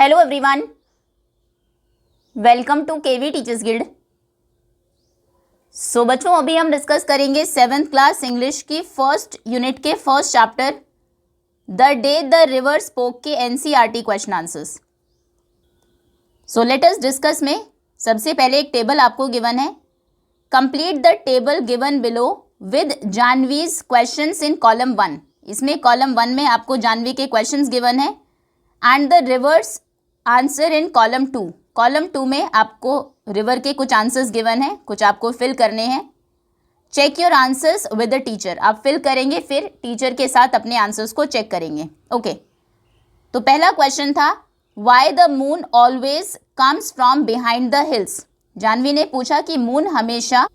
Hello everyone, welcome to KV teachers guild. So बच्चों, अभी हम डिस्कस करेंगे 7th क्लास इंग्लिश की फर्स्ट यूनिट के first chapter the day the river spoke के NCERT question answers. So let us discuss में सबसे पहले एक टेबल आपको गिवन है। Complete the table given below with Janvi's questions in column 1। इसमें कॉलम 1 में आपको जानवी के क्वेश्चंस गिवन है and the river's answer in column 2। Column 2 में आपको रिवर के कुछ आंसर्स गिवन है, कुछ आपको फिल करने हैं। Check your answers with the teacher. आप फिल करेंगे, फिर टीचर के साथ अपने आंसर्स को चेक करेंगे। ओके, तो पहला क्वेश्चन था why the moon always comes from behind the hills. Janvi ने पूछा कि मून हमेशा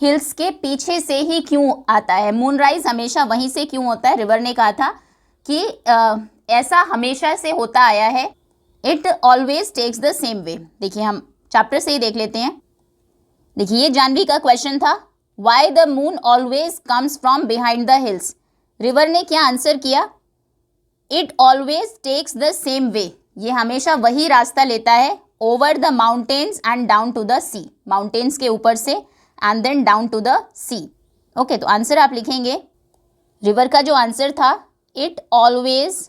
हिल्स के पीछे से ही क्यों आता है, मूनराइज हमेशा वहीं से क्यों होता है। रिवर ने कहा था कि ऐसा हमेशा से होता आया है। It always takes the same way. देखिए, हम चैप्टर से ही देख लेते हैं। देखिए, ये जानवी का क्वेश्चन था, why the moon always comes from behind the hills. River ने क्या आंसर किया, it always takes the same way. ये हमेशा वही रास्ता लेता है, over the mountains and down to the sea. Mountains के ऊपर से and then down to the sea. Okay, तो आंसर आप लिखेंगे। रिवर का जो आंसर था, it always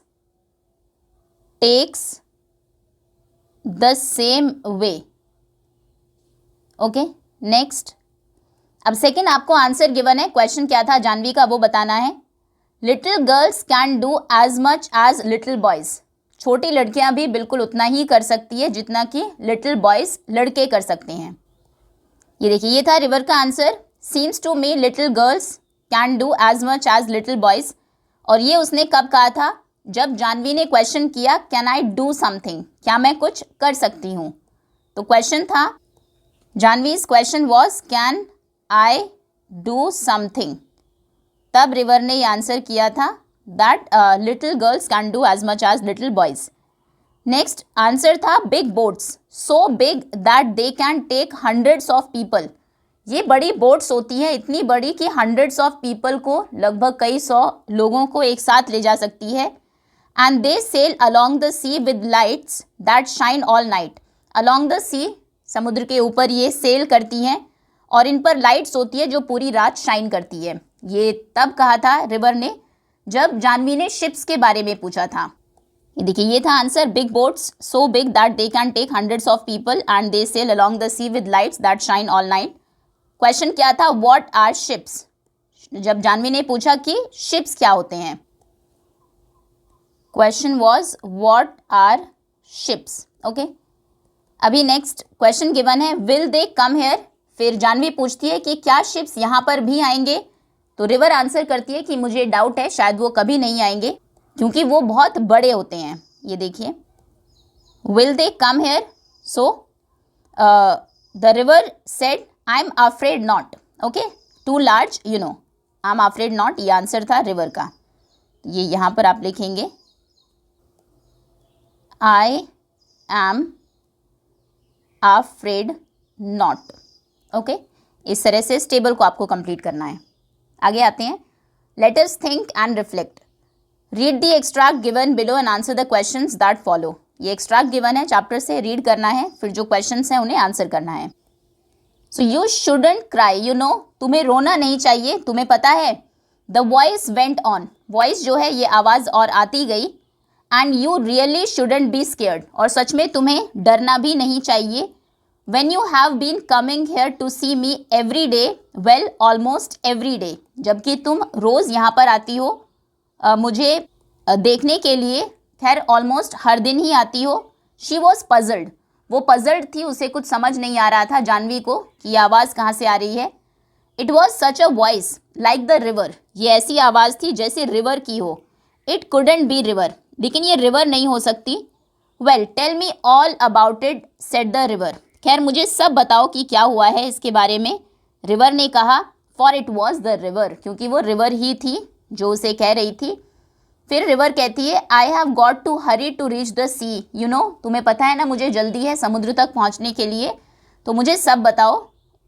takes the same way. Okay, next. अब सेकेंड आपको आंसर गिवन है। क्वेश्चन क्या था जानवी का, वो बताना है। Little girls can do as much as little boys. छोटी लड़कियां भी बिल्कुल उतना ही कर सकती है जितना कि लिटिल बॉयज लड़के कर सकते हैं। ये देखिए, ये था रिवर का answer. Seems to me little girls can do as much as little boys. और ये उसने कब कहा था, जब जानवी ने क्वेश्चन किया कैन आई डू समथिंग, क्या मैं कुछ कर सकती हूँ। तो क्वेश्चन था, Janvi's question was can I do something. तब रिवर ने ये आंसर किया था that little girls can do as much as little boys. Next answer था big boats, so big that they can take hundreds of people. ये बड़ी boats होती हैं, इतनी बड़ी कि हंड्रेड्स ऑफ पीपल को, लगभग कई सौ लोगों को एक साथ ले जा सकती है। And they sail along the sea with lights that shine all night. Along the sea, समुद्र के ऊपर ये सेल करती हैं और इन पर लाइट्स होती है जो पूरी रात शाइन करती है। ये तब कहा था रिवर ने जब जानवी ने शिप्स के बारे में पूछा था। ये देखिए, ये था answer, big boats so big that they can take hundreds of people and they sail along the sea with lights that shine all night. Question क्या था, व्हाट आर शिप्स। जब जानवी ने पूछा कि शिप्स क्या होते हैं, question was what are ships. Okay, अभी नेक्स्ट क्वेश्चन गिवन है, विल दे कम हेयर। फिर जानवी पूछती है कि क्या शिप्स यहाँ पर भी आएंगे। तो रिवर आंसर करती है कि मुझे डाउट है, शायद वो कभी नहीं आएंगे क्योंकि वो बहुत बड़े होते हैं। ये देखिए, will they come here. So the river said I am afraid not. Okay, too large you know, I am afraid not. ये आंसर था रिवर का। ये यहाँ पर आप लिखेंगे, I am afraid not। Okay, इस तरह से इस टेबल को आपको कंप्लीट करना है। आगे आते हैं, let us think and reflect. Read the extract given below and answer the questions that follow. ये एक्सट्रैक्ट गिवन है, चैप्टर से रीड करना है, फिर जो क्वेश्चंस हैं उन्हें आंसर करना है। So you shouldn't cry, you know, तुम्हें रोना नहीं चाहिए, तुम्हें पता है। The voice went on, voice जो है ये आवाज़ और आती गई। And you really shouldn't be scared, और सच में तुम्हें डरना भी नहीं चाहिए। When you have been coming here to see me every day, well almost every day, जबकि तुम रोज़ यहाँ पर आती हो मुझे देखने के लिए, खैर ऑलमोस्ट हर दिन ही आती हो। शी वॉज पजल्ड, वो पजल्ड थी, उसे कुछ समझ नहीं आ रहा था जानवी को कि ये आवाज़ कहाँ से आ रही है। It was such a voice like the river, ये ऐसी आवाज़ थी जैसे रिवर की हो। इट कुडंट बी रिवर, लेकिन ये रिवर नहीं हो सकती। Well tell me all about it said the river, खैर मुझे सब बताओ कि क्या हुआ है इसके बारे में। रिवर ने कहा, for it was the river, क्योंकि वो रिवर ही थी जो उसे कह रही थी। फिर रिवर कहती है, I have got to hurry to reach the sea, you know, तुम्हें पता है ना मुझे जल्दी है समुद्र तक पहुंचने के लिए, तो मुझे सब बताओ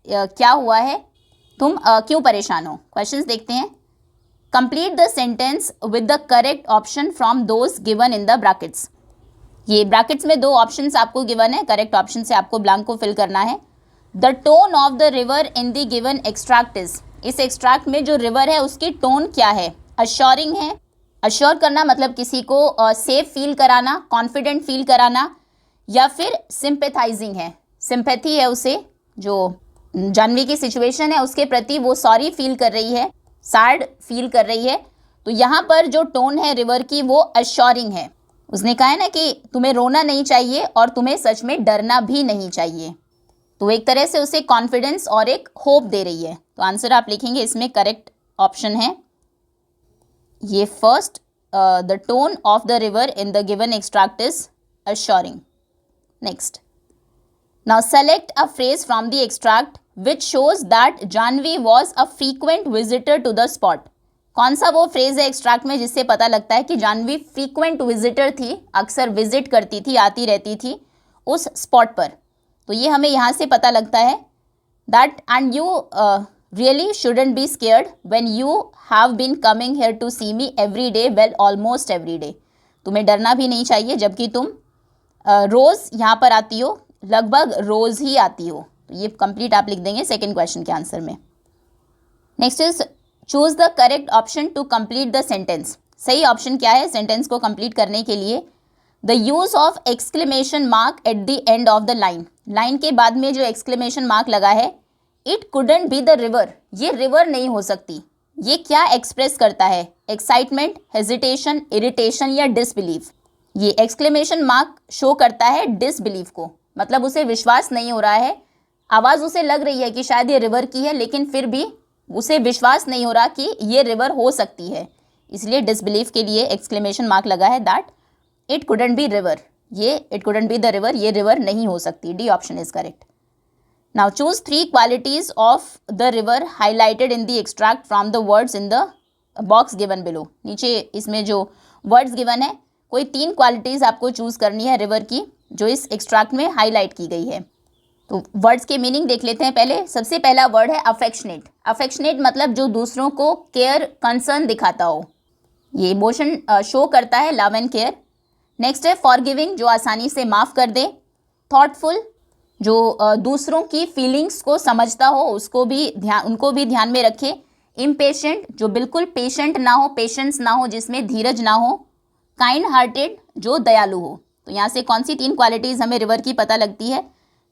क्या हुआ है, तुम क्यों परेशान हो। क्वेश्चंस देखते हैं। Complete the sentence with the correct option from those given in the brackets। ये ब्रैकेट्स में दो ऑप्शंस आपको गिवन है, करेक्ट ऑप्शन से आपको ब्लैंक को फिल करना है। The tone of the river in the given extract is, इस एक्सट्रैक्ट में जो रिवर है उसकी टोन क्या है? अश्योरिंग है, अश्योर करना मतलब किसी को सेफ फील कराना, कॉन्फिडेंट फील कराना, या फिर सिंपैथाइजिंग है, सिंपैथी है उसे, जो जानवी की सिचुएशन है उसके प्रति वो सॉरी फील कर रही है, सैड फील कर रही है। तो यहाँ पर जो टोन है रिवर की वो अश्योरिंग है। उसने कहा है ना कि तुम्हें रोना नहीं चाहिए और तुम्हें सच में डरना भी नहीं चाहिए, तो एक तरह से उसे कॉन्फिडेंस और एक होप दे रही है। तो आंसर आप लिखेंगे इसमें करेक्ट ऑप्शन है ये first, the tone of the river in the given extract is assuring. Next. Now select a phrase from the extract which shows that Janvi was a frequent visitor to the spot. कौन सा वो phrase है extract में जिससे पता लगता है कि जानवी फ्रीक्वेंट विजिटर थी, अक्सर विजिट करती थी, आती रहती थी उस स्पॉट पर। तो ये हमें यहाँ से पता लगता है that and you really shouldn't be scared when you have been coming here to see me every day, well almost every day. तुम्हें डरना भी नहीं चाहिए जबकि तुम रोज़ यहाँ पर आती हो, लगभग रोज़ ही आती हो। तो ये कंप्लीट आप लिख देंगे सेकेंड क्वेश्चन के आंसर में। Next is choose the correct option to complete the sentence. सही ऑप्शन क्या है सेंटेंस को कंप्लीट करने के लिए? The use of exclamation mark at the end of the line, line के बाद में जो एक्सक्लेमेशन मार्क लगा है, it couldn't be the river, ये रिवर नहीं हो सकती। ये क्या एक्सप्रेस करता है? एक्साइटमेंट, हेजिटेशन, इरिटेशन या डिसबिलीफ। ये एक्सक्लेमेशन मार्क शो करता है डिसबिलीफ को, मतलब उसे विश्वास नहीं हो रहा है। आवाज़ उसे लग रही है कि शायद ये रिवर की है, लेकिन फिर भी उसे विश्वास नहीं हो रहा कि ये रिवर हो सकती है, इसलिए डिसबिलीफ के लिए एक्सक्लेमेशन मार्क लगा है that it couldn't be river, ये it couldn't be the river, ये रिवर नहीं हो सकती। D option is correct. Now choose 3 qualities of the river highlighted in the extract from the words in the box given below. नीचे इसमें जो words given है, कोई 3 क्वालिटीज़ आपको चूज़ करनी है रिवर की जो इस एक्सट्रैक्ट में हाईलाइट की गई है। तो वर्ड्स के मीनिंग देख लेते हैं पहले। सबसे पहला वर्ड है अफेक्शनेट। अफेक्शनेट मतलब जो दूसरों को केयर, कंसर्न दिखाता हो, ये इमोशन शो करता है, लव एंड केयर। नेक्स्ट है फॉरगिविंग, जो आसानी से माफ़ कर दे। थॉटफुल, जो दूसरों की फीलिंग्स को समझता हो, उनको भी ध्यान में रखे। इम्पेशेंट, जो बिल्कुल पेशेंट ना हो, पेशेंस ना हो, जिसमें धीरज ना हो। काइंड हार्टेड, जो दयालु हो। तो यहाँ से कौन सी 3 क्वालिटीज़ हमें रिवर की पता लगती है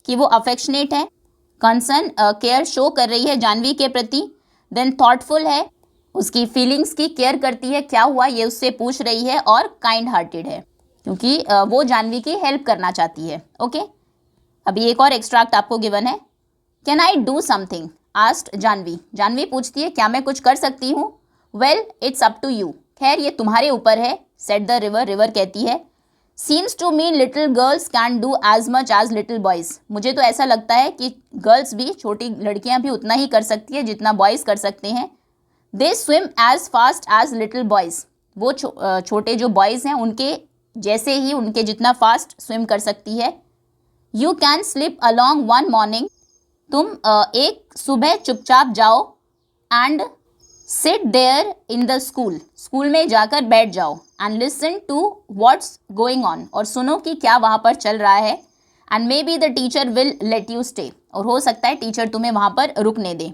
कि वो अफेक्शनेट है, कंसर्न, केयर शो कर रही है जानवी के प्रति। देन थॉटफुल है, उसकी फीलिंग्स की केयर करती है, क्या हुआ ये उससे पूछ रही है। और काइंड हार्टेड है क्योंकि वो जानवी की हेल्प करना चाहती है। ओके, अभी एक और एक्सट्रैक्ट आपको गिवन है। Can I do something asked Janvi. Janvi पूछती है क्या मैं कुछ कर सकती हूँ? Well it's up to you, खैर ये तुम्हारे ऊपर है। सेड द रिवर, रिवर कहती है। Seems to me little girls can do as much as little boys. मुझे तो ऐसा लगता है कि गर्ल्स भी, छोटी लड़कियां भी उतना ही कर सकती है जितना बॉयज़ कर सकते हैं। They swim as fast as little boys, वो छोटे जो बॉयज़ हैं उनके जैसे ही, उनके जितना फास्ट स्विम कर सकती है। You can slip along one morning, तुम एक सुबह चुपचाप जाओ। And sit there in the school, school में जाकर बैठ जाओ। And listen to what's going on, और सुनो कि क्या वहाँ पर चल रहा है। And maybe the teacher will let you stay, और हो सकता है टीचर तुम्हें वहाँ पर रुकने दे।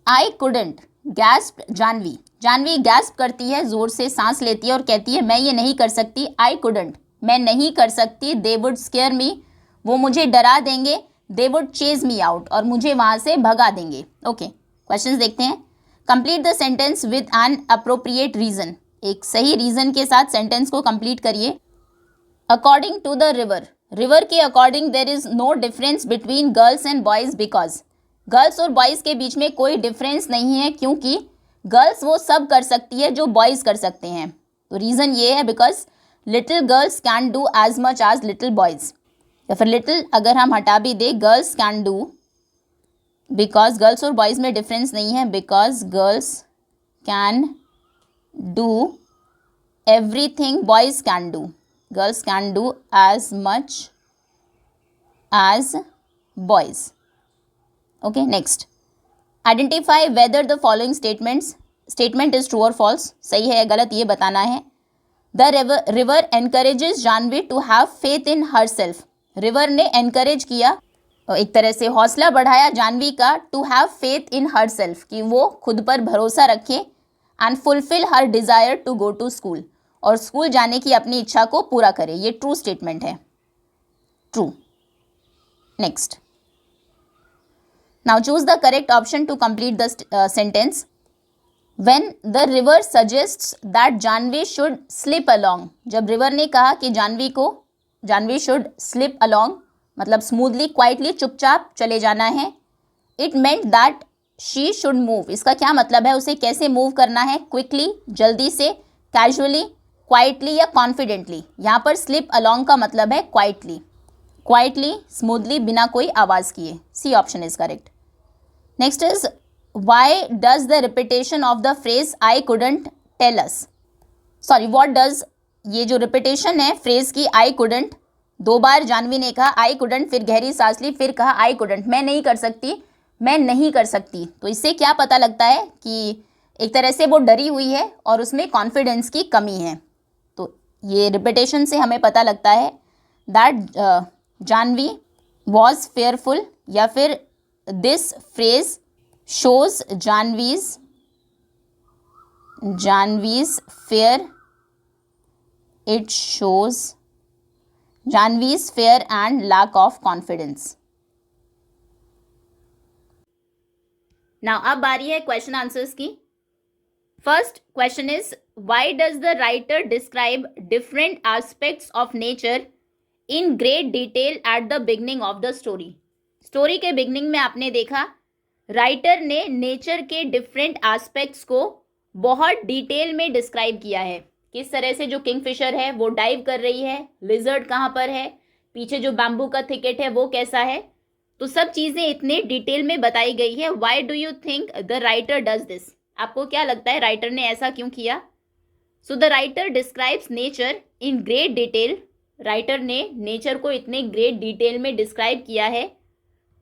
I couldn't gasp Janvi, Janvi gasp करती है, ज़ोर से सांस लेती है और कहती है मैं ये नहीं कर सकती। आई कुडंट, मैं नहीं कर सकती। दे वुड स्केयर मी, वो मुझे डरा देंगे। They would chase me out, और मुझे वहाँ से भगा देंगे। ओके, क्वेश्चन देखते हैं। Complete the sentence with an appropriate reason, एक सही रीज़न के साथ सेंटेंस को कंप्लीट करिए। According to the river, river के according there is no difference between girls and boys because, girls और बॉयज़ के बीच में कोई डिफरेंस नहीं है क्योंकि गर्ल्स वो सब कर सकती है जो बॉयज़ कर सकते हैं। तो रीज़न ये है because little girls can do as much as little boys, या फिर लिटिल अगर हम हटा भी दे, girls can do, because girls और बॉयज़ में डिफरेंस नहीं है, because girls can do everything boys can do, girls can do as much as boys. Okay, next identify whether the following statement is true और false, सही है या गलत ये बताना है। The river encourages Janvi to have faith in herself. River ने encourage किया, एक तरह से हौसला बढ़ाया जानवी का, to have faith in herself, कि वो खुद पर भरोसा रखे, and fulfil her desire to go to school, और स्कूल जाने की अपनी इच्छा को पूरा करे। ये ट्रू स्टेटमेंट है, true. Next, now choose the correct option to complete the sentence. When the river suggests that Janvi should slip along, जब रिवर ने कहा कि जानवी should slip along, मतलब स्मूथली, क्वाइटली, चुपचाप चले जाना है, it meant that she should move. इसका क्या मतलब है, उसे कैसे मूव करना है, क्विकली, जल्दी से, कैजुअली, क्वाइटली या कॉन्फिडेंटली। यहाँ पर स्लिप अलॉन्ग का मतलब है क्वाइटली, स्मूथली, बिना कोई आवाज़ किए। C option is correct. Next is why does the repetition of the phrase I couldn't tell us, sorry what does, ये जो रिपीटेशन है फ्रेज की आई कुडंट, 2 बार जानवी ने कहा आई कुडंट, फिर गहरी सांस ली, फिर कहा आई कुडंट, मैं नहीं कर सकती, मैं नहीं कर सकती। तो इससे क्या पता लगता है कि एक तरह से वो डरी हुई है और उसमें कॉन्फिडेंस की कमी है। तो ये रिपीटेशन से हमें पता लगता है दैट जानवी वॉज फेयरफुल, या फिर this phrase shows Janvi's fear, it shows Janvi's fear and lack of confidence. Now अब बारी है क्वेश्चन आंसर्स की। First question is why does the writer describe different aspects of nature in great detail at the beginning of the story. Story के beginning में आपने देखा writer ने nature के डिफरेंट एस्पेक्ट्स को बहुत डिटेल में डिस्क्राइब किया है। किस तरह से जो किंगफिशर है वो डाइव कर रही है, लिजर्ड कहाँ पर है, पीछे जो बैम्बू का थिकेट है वो कैसा है, तो सब चीज़ें इतने डिटेल में बताई गई है। Why do you think the writer does this, आपको क्या लगता है राइटर ने ऐसा क्यों किया? So the writer describes nature in great detail, writer ने नेचर को इतने ग्रेट डिटेल में डिस्क्राइब किया है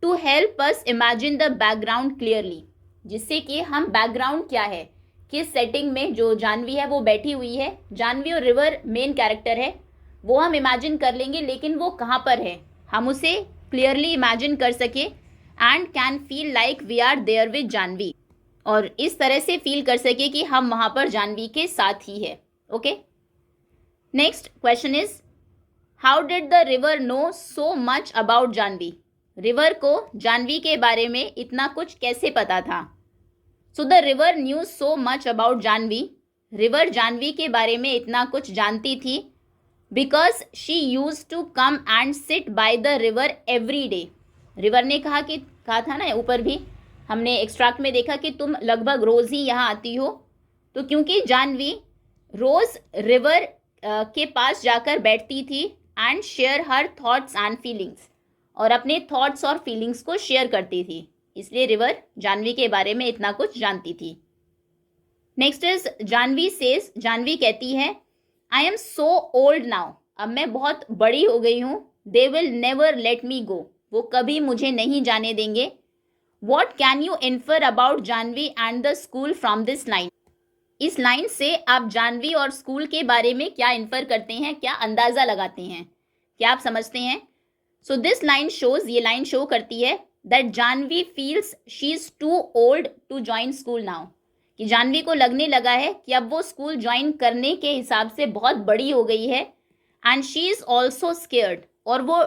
to help us imagine the background clearly, जिससे कि हम बैकग्राउंड क्या है, किस सेटिंग में जो जानवी है वो बैठी हुई है, जानवी और रिवर मेन कैरेक्टर है, वो हम इमेजिन कर लेंगे, लेकिन वो कहाँ पर है हम उसे क्लियरली इमेजिन कर सके, and can feel like we are there with Janvi, और इस तरह से फील कर सके कि हम वहाँ पर जानवी के साथ ही है। Okay, next question is how did the river know so much about Janvi, river को जानवी के बारे में इतना कुछ कैसे पता था? So the river knew so much about Janvi, river Janvi के बारे में इतना कुछ जानती थी because she use to come and sit by the river every day. River ने कहा था ना ऊपर भी हमने एक्सट्रैक्ट में देखा कि तुम लगभग रोज ही यहाँ आती हो, तो क्योंकि जानवी रोज रिवर के पास जाकर बैठती थी and share her thoughts and feelings, और अपने थॉट्स और फीलिंग्स को शेयर करती थी, इसलिए रिवर जानवी के बारे में इतना कुछ जानती थी। Next is Janvi says, Janvi कहती है I am so old now, अब मैं बहुत बड़ी हो गई हूँ, they will never let me go, वो कभी मुझे नहीं जाने देंगे। What can you infer about Janvi and the school from this line, इस लाइन से आप जानवी और स्कूल के बारे में क्या इन्फर करते हैं, क्या अंदाज़ा लगाते हैं, क्या आप समझते हैं? सो दिस लाइन शोज, ये लाइन शो करती है that Janvi feels she is too old to join school now, कि जानवी को लगने लगा है कि अब वो स्कूल ज्वाइन करने के हिसाब से बहुत बड़ी हो गई है, and she is also scared, और वो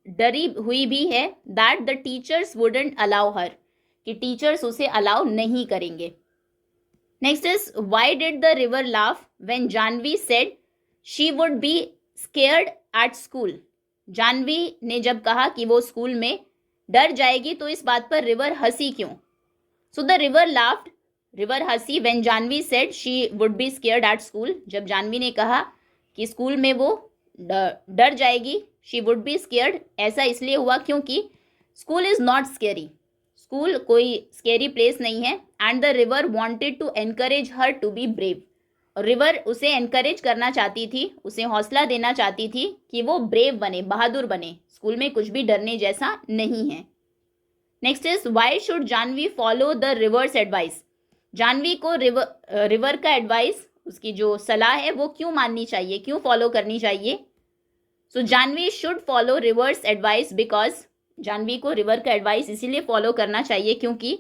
डरी हुई भी है that the teachers wouldn't allow her, कि टीचर्स उसे अलाउ नहीं करेंगे। Next is why did the river laugh when Janvi said she would be scared at school, Janvi ने जब कहा कि वो स्कूल में डर जाएगी तो इस बात पर रिवर हंसी क्यों? So the river laughed, river हंसी when Janvi said she would be scared at school, जब जानवी ने कहा कि स्कूल में वो डर जाएगी, शी वुड बी स्केयर्ड, ऐसा इसलिए हुआ क्योंकि school is not scary, school कोई स्केरी प्लेस नहीं है, and the river wanted to encourage her to be brave, और रिवर उसे एनकरेज करना चाहती थी, उसे हौसला देना चाहती थी कि वो ब्रेव बने, बहादुर बने, स्कूल में कुछ भी डरने जैसा नहीं है। Next is why should Janvi follow the river's advice, Janvi को रिवर का एडवाइस उसकी जो सलाह है वो क्यों माननी चाहिए, क्यों फॉलो करनी चाहिए. So Janvi should follow river's advice because Janvi को रिवर का एडवाइस इसीलिए फॉलो करना चाहिए क्योंकि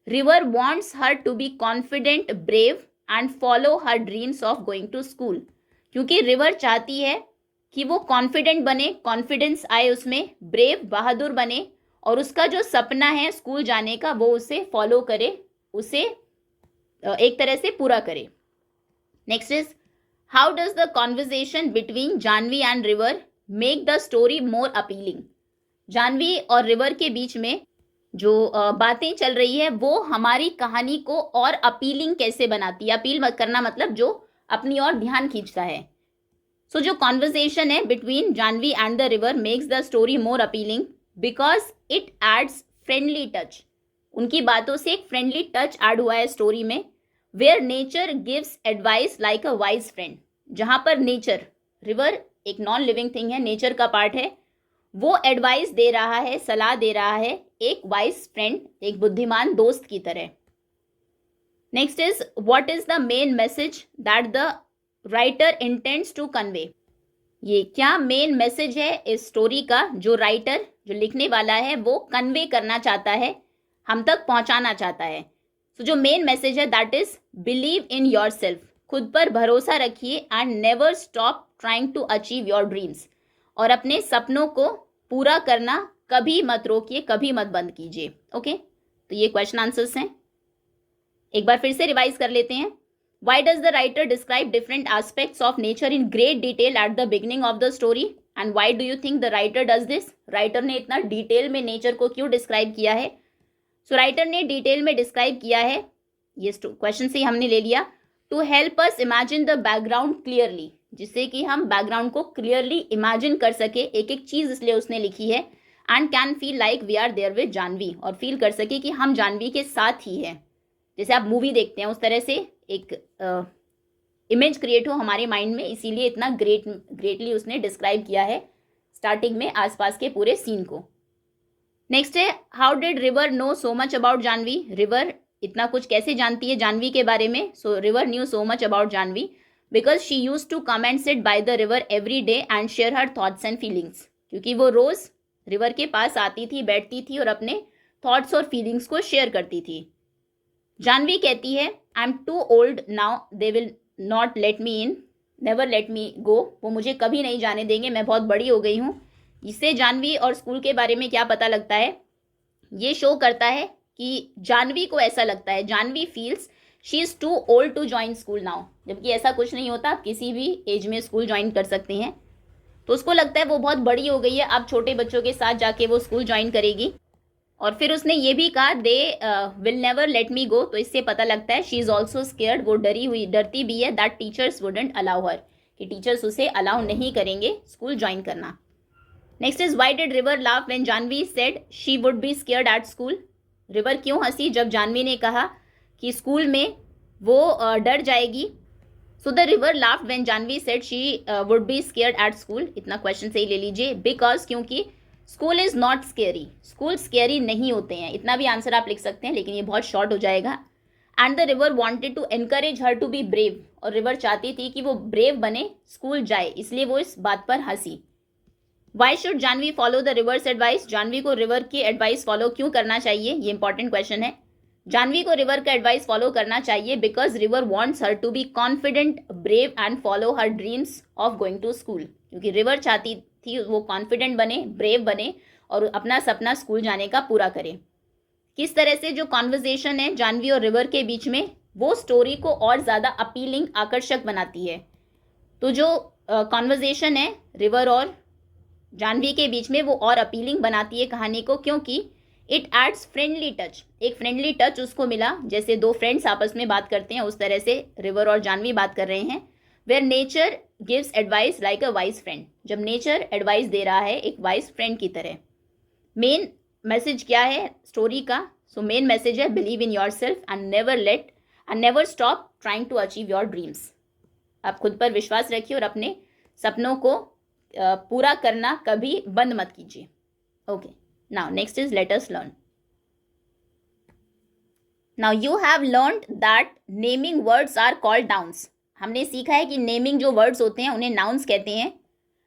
river wants her to be confident, brave and follow her dreams of going to school. क्योंकि रिवर चाहती है कि वो कॉन्फिडेंट बने, कॉन्फिडेंस आए उसमें, ब्रेव, बहादुर बने और उसका जो सपना है स्कूल जाने का वो उसे फॉलो करे, उसे एक तरह से पूरा करे. Next is how does the conversation between Janvi and river make the story more appealing. Janvi और रिवर के बीच में जो बातें चल रही है वो हमारी कहानी को और अपीलिंग कैसे बनाती है. अपील करना मतलब जो अपनी ओर ध्यान खींचता है. सो जो कॉन्वर्जेशन है between Janvi and the river makes the story more appealing because it adds friendly touch. उनकी बातों से एक फ्रेंडली टच ऐड हुआ है स्टोरी में. Where nature gives advice like a wise friend. जहां पर नेचर, रिवर एक नॉन लिविंग थिंग है, नेचर का पार्ट है, वो एडवाइस दे रहा है, सलाह दे रहा है एक वाइज फ्रेंड, एक बुद्धिमान दोस्त की तरह. Next is what is the main message that the writer intends to convey. ये क्या मेन मैसेज है इस स्टोरी का जो राइटर, जो लिखने वाला है वो कन्वे करना चाहता है, हम तक पहुंचाना चाहता है. सो जो मेन मैसेज है that is believe in yourself. खुद पर भरोसा रखिए and never stop trying to achieve your dreams. और अपने सपनों को पूरा करना कभी मत रोकिए, कभी मत बंद कीजिए. ओके, तो ये क्वेश्चन आंसर्स हैं. एक बार फिर से रिवाइज कर लेते हैं. Why does the writer describe different aspects of nature in great detail at the beginning of the story? And why do you think the writer does this? Writer ने इतना detail में नेचर को क्यों describe किया है? So writer ने detail में describe किया है, ये क्वेश्चन से हमने ले लिया, to help us imagine the background clearly, जिससे कि हम बैकग्राउंड को क्लियरली इमेजिन कर सके. एक एक चीज इसलिए उसने लिखी है. And can feel like we are there with Janvi, और फील कर सके कि हम जानवी के साथ ही हैं. जैसे आप मूवी देखते हैं उस तरह से एक इमेज क्रिएट हो हमारे माइंड में, इसीलिए इतना ग्रेटली उसने डिस्क्राइब किया है स्टार्टिंग में आसपास के पूरे सीन को. नेक्स्ट है how did river know so much about Janvi. River इतना कुछ कैसे जानती है जानवी के बारे में. So river knew so much about Janvi because she use to come and sit by the river every day and share her thoughts and feelings. क्योंकि वो रोज रिवर के पास आती थी, बैठती थी और अपने थॉट्स और फीलिंग्स को शेयर करती थी. जानवी कहती है I am too old now, they will not let me in, never let me go. वो मुझे कभी नहीं जाने देंगे, मैं बहुत बड़ी हो गई हूँ. इससे जानवी और स्कूल के बारे में क्या पता लगता है, ये शो करता है कि जानवी को ऐसा लगता है, Janvi feels she is too old to join school now. जबकि ऐसा कुछ नहीं होता, आप किसी भी एज में स्कूल ज्वाइन कर सकते हैं. तो उसको लगता है वो बहुत बड़ी हो गई है, अब छोटे बच्चों के साथ जाके वो स्कूल ज्वाइन करेगी. और फिर उसने ये भी कहा they will never let me go. तो इससे पता लगता है शी इज़ ऑल्सो स्केयर्ड, वो डरती भी है, that teachers wouldn't allow her, कि टीचर्स उसे अलाउ नहीं करेंगे स्कूल ज्वाइन करना. Next is why did river laugh when Janvi said she would be scared at school. River क्यों हंसी जब जानवी ने कहा कि स्कूल में वो डर जाएगी. So the river laughed when Janvi said she would be scared at school. इतना क्वेश्चन से ही ले लीजिए. बिकॉज क्योंकि school is not scary, school scary नहीं होते हैं. इतना भी आंसर आप लिख सकते हैं लेकिन ये बहुत शॉर्ट हो जाएगा. And the river wanted to encourage her to be brave. और रिवर चाहती थी कि वो ब्रेव बने, स्कूल जाए, इसलिए वो इस बात पर हंसी. Why should Janvi follow the river's advice. Janvi को रिवर की एडवाइस फॉलो क्यों करना चाहिए, ये इंपॉर्टेंट क्वेश्चन है. जानवी को रिवर का एडवाइस फॉलो करना चाहिए because river wants her to be confident, brave and follow her dreams of going to school. क्योंकि रिवर चाहती थी वो कॉन्फिडेंट बने, ब्रेव बने और अपना सपना स्कूल जाने का पूरा करे. किस तरह से जो कॉन्वर्जेशन है जानवी और रिवर के बीच में वो स्टोरी को और ज़्यादा अपीलिंग, आकर्षक बनाती है. तो जो कॉन्वर्जेशन है रिवर और जानवी के बीच में वो और अपीलिंग बनाती है कहानी को, क्योंकि इट एड्स फ्रेंडली टच. एक फ्रेंडली टच उसको मिला, जैसे दो फ्रेंड्स आपस में बात करते हैं उस तरह से रिवर और जानवी बात कर रहे हैं. Where nature gives advice like a wise friend. जब नेचर एडवाइस दे रहा है एक वाइज फ्रेंड की तरह. मेन मैसेज क्या है स्टोरी का. सो मेन मैसेज है believe in yourself and never stop trying to achieve your dreams. आप खुद पर विश्वास रखिए और अपने सपनों को पूरा करना कभी बंद मत कीजिए. Okay, now next is let us learn. Now you have learned that naming words are called nouns. हमने सीखा है कि नेमिंग जो वर्ड्स होते हैं उन्हें नाउन्स कहते हैं,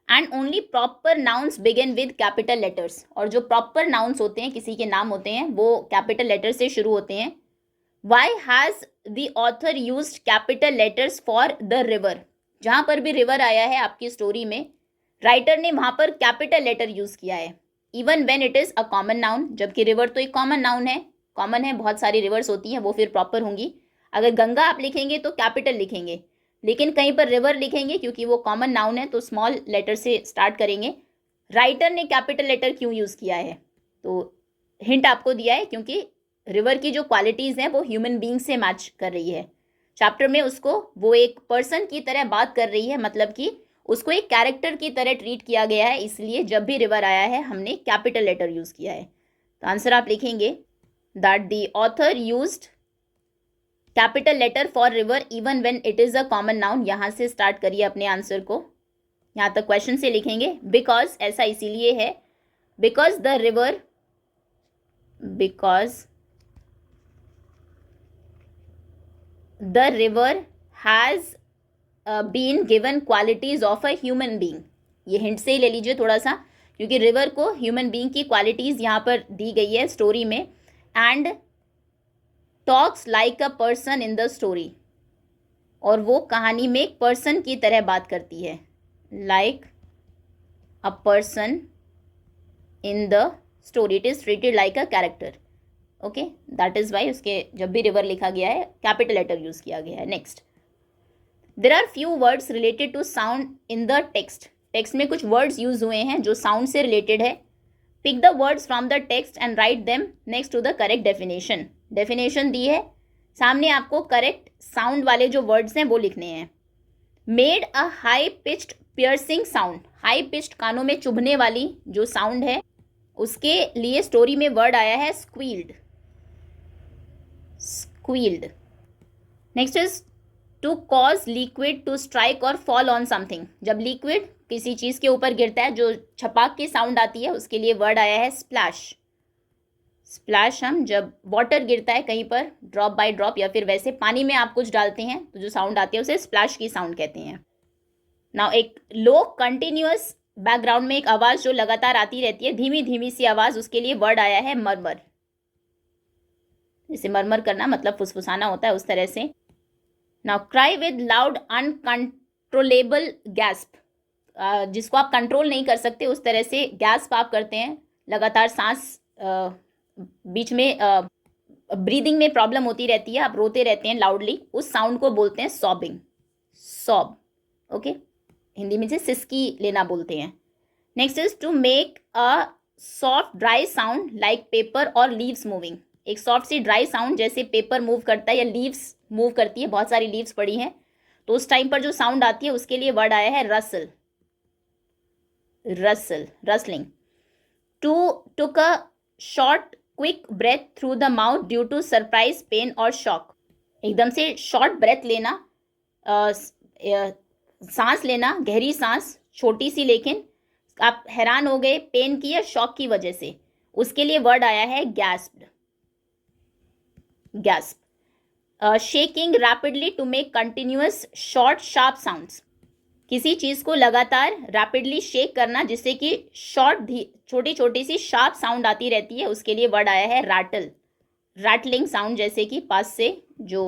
and only proper nouns begin with capital letters, और जो प्रॉपर नाउन्स होते हैं, किसी के नाम होते हैं, वो कैपिटल लेटर से शुरू होते हैं. Why has the author used capital letters for the river? जहाँ पर भी रिवर आया है आपकी स्टोरी में, राइटर ने वहाँ पर कैपिटल लेटर यूज़ किया है. Even when it is a common noun, जबकि रिवर तो एक कॉमन नाउन है, कॉमन है, बहुत सारी रिवर्स होती हैं, वो फिर प्रॉपर होंगी. अगर गंगा आप लिखेंगे तो कैपिटल लिखेंगे, लेकिन कहीं पर रिवर लिखेंगे क्योंकि वो कॉमन नाउन है तो स्मॉल लेटर से स्टार्ट करेंगे. राइटर ने कैपिटल लेटर क्यों यूज़ किया है? तो हिंट आपको दिया है, क्योंकि रिवर की जो क्वालिटीज़ हैं वो ह्यूमन बीइंग से मैच कर रही है. चैप्टर में उसको वो एक पर्सन की तरह बात कर रही है, मतलब कि उसको एक कैरेक्टर की तरह ट्रीट किया गया है, इसलिए जब भी रिवर आया है हमने कैपिटल लेटर यूज़ किया है. तो आंसर आप लिखेंगे that the author used capital letter for river even when it is a common noun. यहाँ से स्टार्ट करिए अपने आंसर को, यहाँ तक क्वेश्चन से लिखेंगे. बिकॉज, ऐसा इसीलिए है, because the river has been given qualities of a human being. ये हिंट से ही ले लीजिए थोड़ा सा, क्योंकि रिवर को ह्यूमन बीइंग की क्वालिटीज़ यहाँ पर दी गई है स्टोरी में. And talks like a person in the story, और वो कहानी में एक पर्सन की तरह बात करती है. Like a person in the story, it is treated like a character. Okay, that is why उसके जब भी रिवर लिखा गया है कैपिटल लेटर यूज़ किया गया है. Next, there are few words related to sound in the text. Text में कुछ वर्ड्स यूज हुए हैं जो साउंड से रिलेटेड है. Pick the words from the text and write them next to the correct definition. Definition दी है, सामने आपको करेक्ट साउंड वाले जो वर्ड्स हैं वो लिखने हैं. Made a high pitched piercing sound. High pitched, कानों में चुभने वाली जो साउंड है, उसके लिए स्टोरी में वर्ड आया है squealed. Squealed. Next is to cause liquid to strike और फॉल ऑन समथिंग. जब लिक्विड किसी चीज़ के ऊपर गिरता है, जो छपाक की साउंड आती है, उसके लिए वर्ड आया है स्प्लैश. स्प्लैश, हम जब वाटर गिरता है कहीं पर ड्रॉप बाय ड्रॉप, या फिर वैसे पानी में आप कुछ डालते हैं तो जो साउंड आती है उसे स्प्लैश की साउंड कहते हैं. नाउ, एक लो कंटिन्यूअस बैकग्राउंड में एक आवाज़ जो लगातार आती रहती है, धीमी धीमी सी आवाज़, उसके लिए वर्ड आया है मरमर. जैसे मरमर करना मतलब फुसफुसाना होता है, उस तरह से. Now, cry with loud uncontrollable gasp. जिसको आप कंट्रोल नहीं कर सकते, उस तरह से गैस्प आप करते हैं, लगातार सांस बीच में ब्रीदिंग में प्रॉब्लम होती रहती है, आप रोते रहते हैं लाउडली, उस साउंड को बोलते हैं सॉबिंग. सॉब. ओके, हिंदी में से सिसकी लेना बोलते हैं. Next is to make a soft dry sound like paper और लीव्स मूविंग. एक सॉफ्ट सी ड्राई साउंड, जैसे पेपर मूव करता है या लीव्स मूव करती है, बहुत सारी लीव्स पड़ी हैं, तो उस टाइम पर जो साउंड आती है उसके लिए वर्ड आया है rustle. Rustle, rustling. To took a short quick breath through the mouth due to surprise, pain और शॉक. एकदम से शॉर्ट ब्रेथ लेना, सांस लेना, गहरी सांस, छोटी सी, लेकिन आप हैरान हो गए पेन की या शॉक की वजह से, उसके लिए वर्ड आया है gasped. Gasp. Shaking rapidly to make continuous short sharp sounds. किसी चीज़ को लगातार रैपिडली शेक करना जिससे कि शॉर्ट छोटी छोटी सी शार्प साउंड आती रहती है, उसके लिए वर्ड आया है रैटल. रैटलिंग साउंड, जैसे कि पास से जो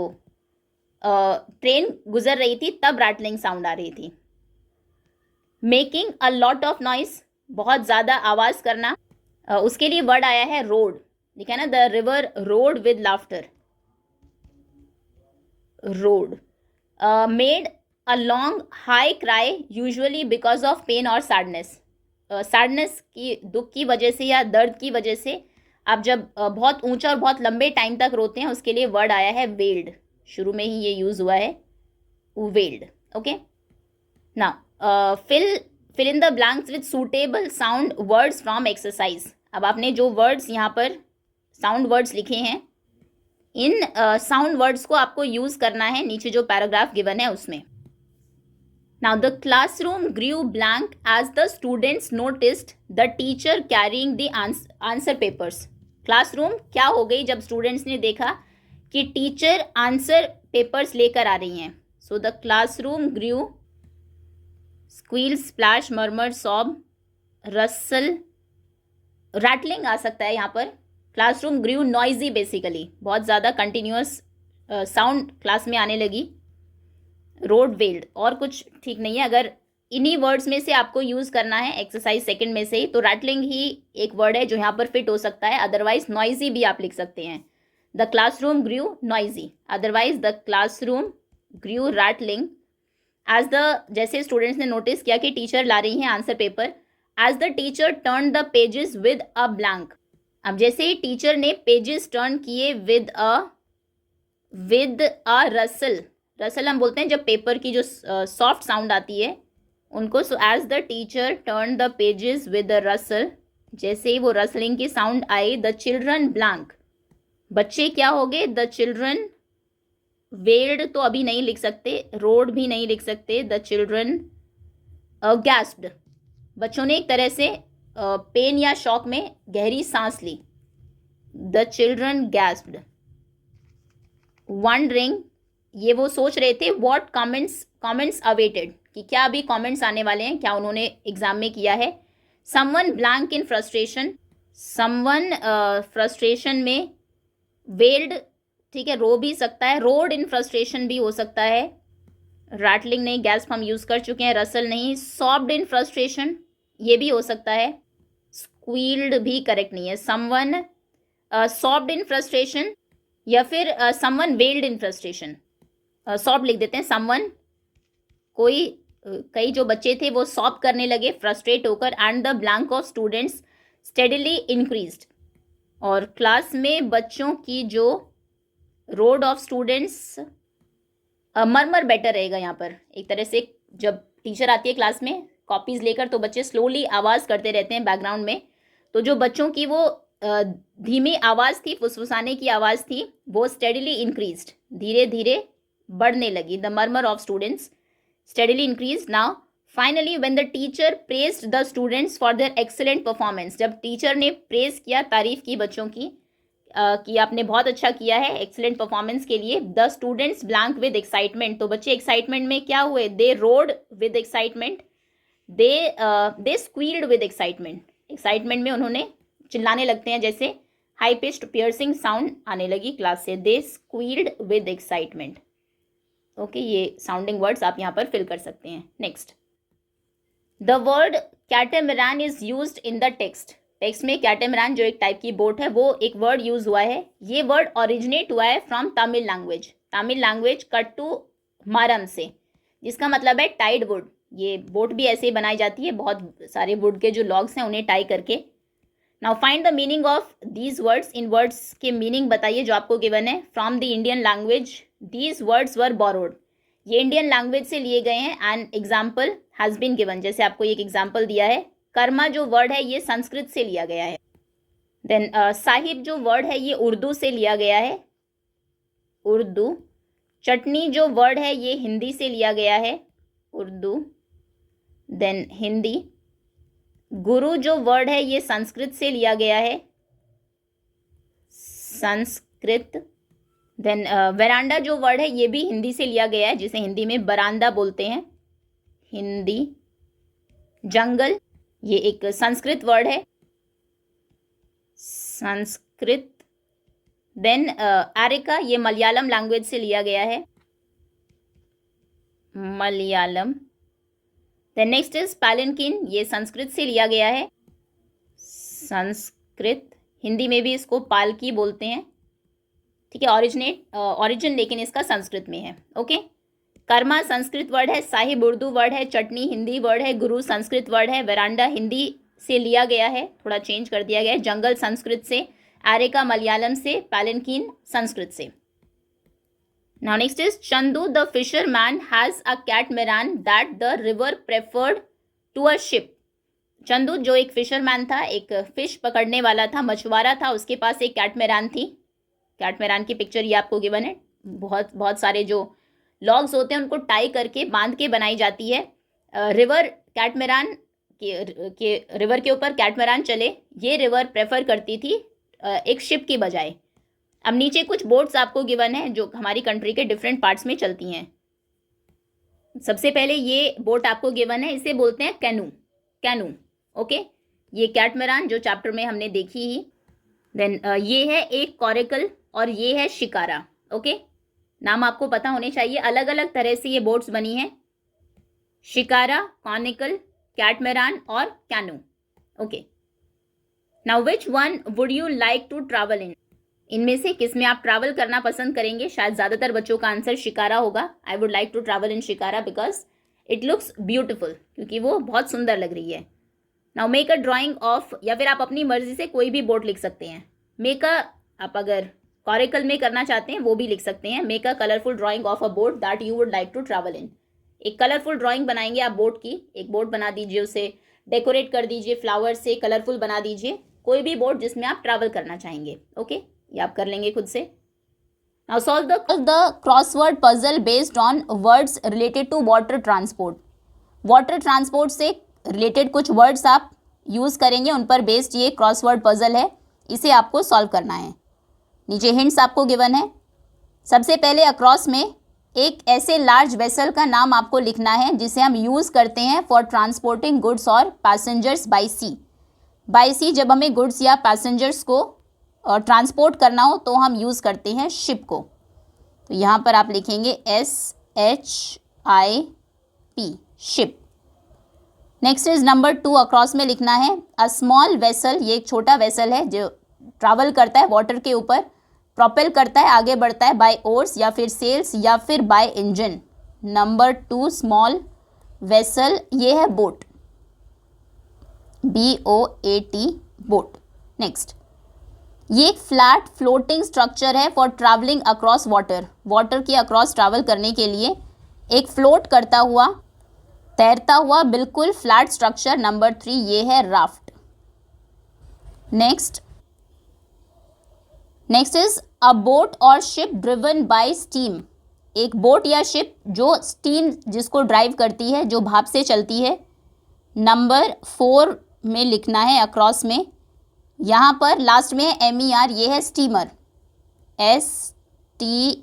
ट्रेन गुजर रही थी तब रैटलिंग साउंड आ रही थी. Making a lot of noise, बहुत ज़्यादा आवाज़ करना, उसके लिए वर्ड आया है रोड. लिखा है ना, the river roared with laughter. Roared. Made a long high cry usually because of pain और सैडनेस. सैडनेस की, दुख की वजह से या दर्द की वजह से आप जब बहुत ऊंचा और बहुत लंबे टाइम तक रोते हैं, उसके लिए वर्ड आया है वेल्ड. शुरू में ही ये यूज़ हुआ है, wailed. Okay, now fill in the blanks with suitable sound words from exercise. अब आपने जो वर्ड्स यहाँ पर साउंड वर्ड्स लिखे हैं, इन साउंड वर्ड्स को आपको यूज़ करना है नीचे जो पैराग्राफ गिवन है उसमें. Now the classroom grew blank as the students noticed the teacher carrying the answer papers. Classroom क्या हो गई जब स्टूडेंट्स ने देखा कि टीचर आंसर पेपर्स लेकर आ रही हैं. So the classroom grew, squeal, splash, murmur, sob, rustle, rattling आ सकता है यहाँ पर। क्लासरूम ग्रू नॉइजी, बेसिकली बहुत ज़्यादा कंटिन्यूअस साउंड क्लास में आने लगी। रोड वेल्ड, और कुछ ठीक नहीं है। अगर इन्हीं वर्ड्स में से आपको यूज़ करना है एक्सरसाइज सेकंड में से ही, तो रैटलिंग ही एक वर्ड है जो यहाँ पर फिट हो सकता है। अदरवाइज नॉइजी भी आप लिख सकते हैं। The classroom grew noisy, otherwise the classroom grew rattling. As the, जैसे स्टूडेंट्स ने नोटिस किया कि टीचर ला रही हैं answer paper, as the teacher turn the pages with a blank. अब जैसे ही टीचर ने पेजेस टर्न किए विद अ रसल, रसल हम बोलते हैं जब पेपर की जो सॉफ्ट साउंड आती है उनको। So as the teacher turn the pages with a rustle, जैसे ही वो रसलिंग की साउंड आई, द चिल्ड्रन ब्लैंक, बच्चे क्या हो गए, द चिल्ड्रन वेल्ड तो अभी नहीं लिख सकते, रोड भी नहीं लिख सकते, द चिल्ड्रन गैस्प्ड, बच्चों ने एक तरह से पेन या शॉक में गहरी सांस ली। The children gasped. वंडरिंग, ये वो सोच रहे थे, व्हाट कमेंट्स अवेटेड, कि क्या अभी कमेंट्स आने वाले हैं, क्या उन्होंने एग्जाम में किया है। Someone blank in frustration, someone frustration में, वेल्ड ठीक है, रो भी सकता है, रोड इन फ्रस्ट्रेशन भी हो सकता है। रैटलिंग नहीं, गैस्प हम यूज कर चुके हैं, रसल नहीं। सॉब्ड इन फ्रस्ट्रेशन ये भी हो सकता है। स्क्वील्ड भी करेक्ट नहीं है। समवन सॉब्ड इन फ्रस्ट्रेशन, या फिर समवन वेल्ड इन फ्रस्ट्रेशन, सॉब लिख देते हैं। समवन, कोई कई जो बच्चे थे वो सॉब करने लगे फ्रस्ट्रेट होकर। And the blank of students steadily increased, और क्लास में बच्चों की जो रोड ऑफ स्टूडेंट्स, मरमर बेटर रहेगा यहाँ पर। एक तरह से जब टीचर आती है क्लास में कॉपीज लेकर, तो बच्चे स्लोली आवाज़ करते रहते हैं बैकग्राउंड में, तो जो बच्चों की वो धीमी आवाज़ थी, फुसफुसाने की आवाज़ थी, वो स्टेडीली इंक्रीज्ड, धीरे धीरे बढ़ने लगी। The murmur of students steadily increase. Now finally when the teacher praised the students for their excellent performance, जब टीचर ने प्रेज किया, तारीफ की बच्चों की कि आपने बहुत अच्छा किया है एक्सेलेंट परफॉर्मेंस के लिए। The students blank with excitement, तो बच्चे एक्साइटमेंट में क्या हुए, they roared with excitement, they squealed with excitement, excitement में उन्होंने चिल्लाने लगते हैं, जैसे हाई पिच्ड पियर्सिंग साउंड आने लगी क्लास से। They squealed with excitement. Okay, ये साउंडिंग वर्ड्स आप यहाँ पर फिल कर सकते हैं। Next, the word catamaran is used in the text. Text में कैटेमरान जो एक टाइप की बोट है, वो एक वर्ड यूज हुआ है। ये वर्ड ओरिजिनेट हुआ है from Tamil language, Tamil language कट्टू मारम से, जिसका मतलब है टाइड वुड। ये बोट भी ऐसे ही बनाई जाती है, बहुत सारे वुड के जो लॉग्स हैं उन्हें टाई करके। Now find the meaning of these words, इन वर्ड्स के मीनिंग बताइए जो आपको गिवन है। From the Indian language these words were borrowed, ये इंडियन लैंग्वेज से लिए गए हैं। And example has been given, जैसे आपको एक एग्जाम्पल दिया है। कर्मा जो वर्ड है ये संस्कृत से लिया गया है। देन साहिब जो वर्ड है ये उर्दू से लिया गया है, उर्दू। चटनी जो वर्ड है ये हिंदी से लिया गया है, उर्दू देन हिंदी। गुरु जो वर्ड है ये संस्कृत से लिया गया है, संस्कृत। देन वरांडा जो वर्ड है ये भी हिंदी से लिया गया है, जिसे हिंदी में बरांदा बोलते हैं, हिंदी। जंगल ये एक संस्कृत वर्ड है, संस्कृत। देन एरिका ये मलयालम लैंग्वेज से लिया गया है, मलयालम। देन नेक्स्ट इज पैलिनकिन, ये संस्कृत से लिया गया है, संस्कृत। हिंदी में भी इसको पालकी बोलते हैं, ठीक है। ऑरिजिन लेकिन इसका संस्कृत में है। ओके, कर्मा संस्कृत वर्ड है, साहिब उर्दू वर्ड है, चटनी हिंदी वर्ड है, गुरु संस्कृत वर्ड है, वरांडा हिंदी से लिया गया है, थोड़ा चेंज कर दिया गया है। जंगल संस्कृत से, एरिका मलयालम से, पैलिनकिन संस्कृत से। Now next is Chandu the fisherman has a catamaran that the river preferred to a ship. Chandu जो एक फिशरमैन था, एक फिश पकड़ने वाला था, मछुआरा था, उसके पास एक कैटमेरान थी। कैटमेरान की पिक्चर ये आपको गिवन है। बहुत सारे जो लॉग्स होते हैं उनको टाई करके बांध के बनाई जाती है। रिवर कैटमेरान के रिवर के ऊपर कैटमेरान चले, ये रिवर प्रेफर करती थी एक शिप की बजाय। अब नीचे कुछ बोट्स आपको गिवन है जो हमारी कंट्री के डिफरेंट पार्ट्स में चलती हैं। सबसे पहले ये बोट आपको गिवन है, इसे बोलते हैं कैनू, कैनू, ओके। ये कैटमैरान जो चैप्टर में हमने देखी ही। देन ये है एक कॉरिकल और ये है शिकारा, ओके। नाम आपको पता होने चाहिए, अलग अलग तरह से ये बोट्स बनी हैं, शिकारा, कॉनिकल, कैटमैरान और canoe, okay. Now which one would you like to travel in? इनमें से किस में आप ट्रैवल करना पसंद करेंगे? शायद ज़्यादातर बच्चों का आंसर शिकारा होगा। I would like to travel in shikara because it looks beautiful, क्योंकि वो बहुत सुंदर लग रही है। Now make a drawing of, या फिर आप अपनी मर्जी से कोई भी बोट लिख सकते हैं। मेक अ, आप अगर कॉरिकल में करना चाहते हैं वो भी लिख सकते हैं। Make a colourful drawing of a boat that you would like to travel in. एक कलरफुल ड्राइंग बनाएंगे आप बोट की, एक बोट बना दीजिए, उसे डेकोरेट कर दीजिए, फ्लावर से कलरफुल बना दीजिए, कोई भी बोट जिसमें आप ट्रैवल करना चाहेंगे, ओके। ये आप कर लेंगे खुद से। Now solve the crossword puzzle based on words related to water transport. Water transport से रिलेटेड कुछ वर्ड्स आप यूज़ करेंगे, उन पर बेस्ड ये क्रॉसवर्ड पजल है, इसे आपको सॉल्व करना है। नीचे हिंट्स आपको गिवन है। सबसे पहले अक्रॉस में एक ऐसे लार्ज वेसल का नाम आपको लिखना है जिसे हम यूज़ करते हैं फॉर ट्रांसपोर्टिंग गुड्स और पैसेंजर्स बाय सी। बाय सी जब हमें गुड्स या पैसेंजर्स को ट्रांसपोर्ट करना हो तो हम यूज़ करते हैं शिप को। तो यहाँ पर आप लिखेंगे SHIP, ship. Next is number 2, across में लिखना है अ स्मॉल वेसल, ये एक छोटा वेसल है जो ट्रैवल करता है वाटर के ऊपर, प्रोपेल करता है, आगे बढ़ता है बाय ओर्स या फिर सेल्स या फिर by engine. Number 2 small vessel, ये है बोट, BOAT, बोट। नेक्स्ट, ये एक फ्लैट फ्लोटिंग स्ट्रक्चर है for travelling across water, water के अक्रॉस ट्रैवल करने के लिए एक फ्लोट करता हुआ, तैरता हुआ बिल्कुल फ्लैट स्ट्रक्चर। नंबर 3 ये है raft. Next is a boat और शिप ड्रिवन बाय स्टीम, एक बोट या शिप जो स्टीम जिसको ड्राइव करती है, जो भाप से चलती है। नंबर 4 में लिखना है अक्रॉस में, यहाँ पर लास्ट में है MER, ये है steamer, STEAMER,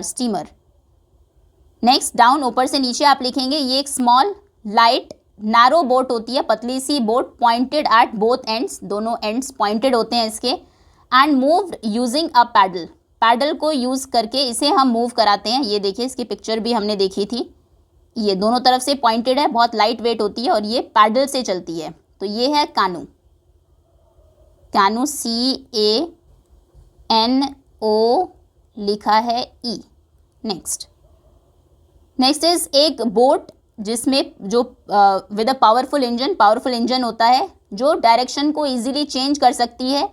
steamer. Next down, ऊपर से नीचे आप लिखेंगे ये एक स्मॉल लाइट नैरो बोट होती है, पतली सी boat, pointed at both ends, दोनों एंड्स पॉइंटेड होते हैं इसके, and moved using a paddle, paddle को यूज़ करके इसे हम मूव कराते हैं। ये देखिए इसकी पिक्चर भी हमने देखी थी, ये दोनों तरफ से पॉइंटेड है, बहुत लाइट वेट होती है और ये पैडल से चलती है। तो ये है कैनू, कैनू CANO लिखा है E। नेक्स्ट इज एक बोट जिसमें जो विद अ पावरफुल इंजन होता है जो डायरेक्शन को इजीली चेंज कर सकती है,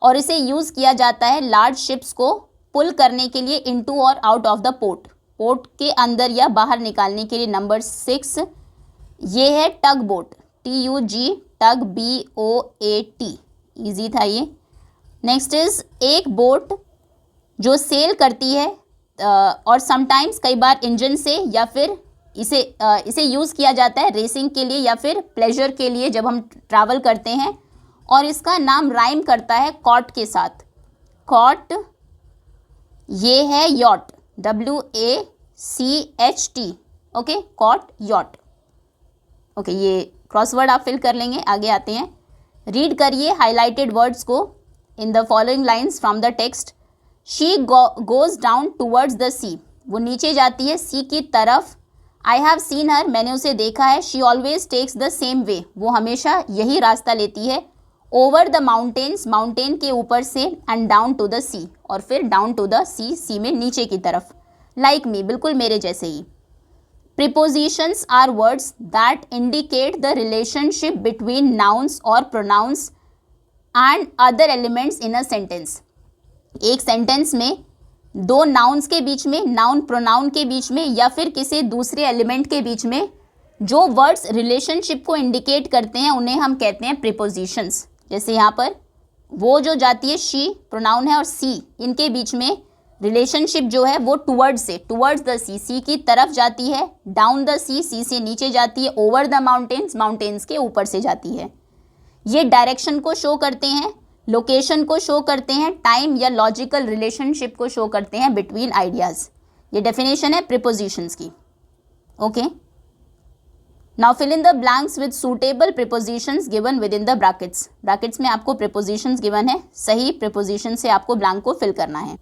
और इसे यूज़ किया जाता है लार्ज शिप्स को पुल करने के लिए इनटू और out of the port, port के अंदर या बाहर निकालने के लिए। नंबर 6 ये है टग बोट, TUG, टग BOAT, ईजी था ये। नेक्स्ट इज एक बोट जो सेल करती है और समटाइम्स कई बार इंजन से, या फिर इसे यूज़ किया जाता है रेसिंग के लिए या फिर प्लेजर के लिए जब हम ट्रैवल करते हैं, और इसका नाम राइम करता है कॉट के साथ, कॉट। ये है yacht, WACHT, okay, cot, yacht, okay. ये क्रॉसवर्ड आप फिल कर लेंगे। आगे आते हैं, रीड करिए हाईलाइटेड वर्ड्स को in the following lines from the text. She goes down towards the sea, वो नीचे जाती है सी की तरफ। आई हैव सीन हर, मैंने उसे देखा है। She always takes the same way, वो हमेशा यही रास्ता लेती है। ओवर द माउंटेन्स, माउंटेन के ऊपर से, एंड डाउन टू द सी, और फिर डाउन टू द सी, सी में नीचे की तरफ। लाइक मी, बिल्कुल मेरे जैसे ही। Prepositions are words that indicate the relationship between nouns or pronouns and other elements in a sentence. एक सेंटेंस में दो नाउन्स के बीच में, नाउन प्रोनाउन के बीच में, या फिर किसी दूसरे एलिमेंट के बीच में जो वर्ड्स रिलेशनशिप को इंडिकेट करते हैं उन्हें हम कहते हैं प्रीपोजिशंस। जैसे यहाँ पर वो जो जाती है शी प्रोनाउन है और सी, इनके बीच में रिलेशनशिप जो है वो टूवर्ड्स द सी, सी की तरफ जाती है। डाउन द सी, सी से नीचे जाती है। ओवर द माउंटेन्स, माउंटेन्स के ऊपर से जाती है। ये डायरेक्शन को शो करते हैं, लोकेशन को शो करते हैं, टाइम या लॉजिकल रिलेशनशिप को शो करते हैं बिटवीन आइडियाज़। ये डेफिनेशन है प्रीपोजिशंस की. Okay, now fill in the blanks with suitable prepositions given within the brackets. Brackets में आपको प्रीपोजिशंस गिवन है, सही प्रीपोजिशन से आपको ब्लैंक को फिल करना है.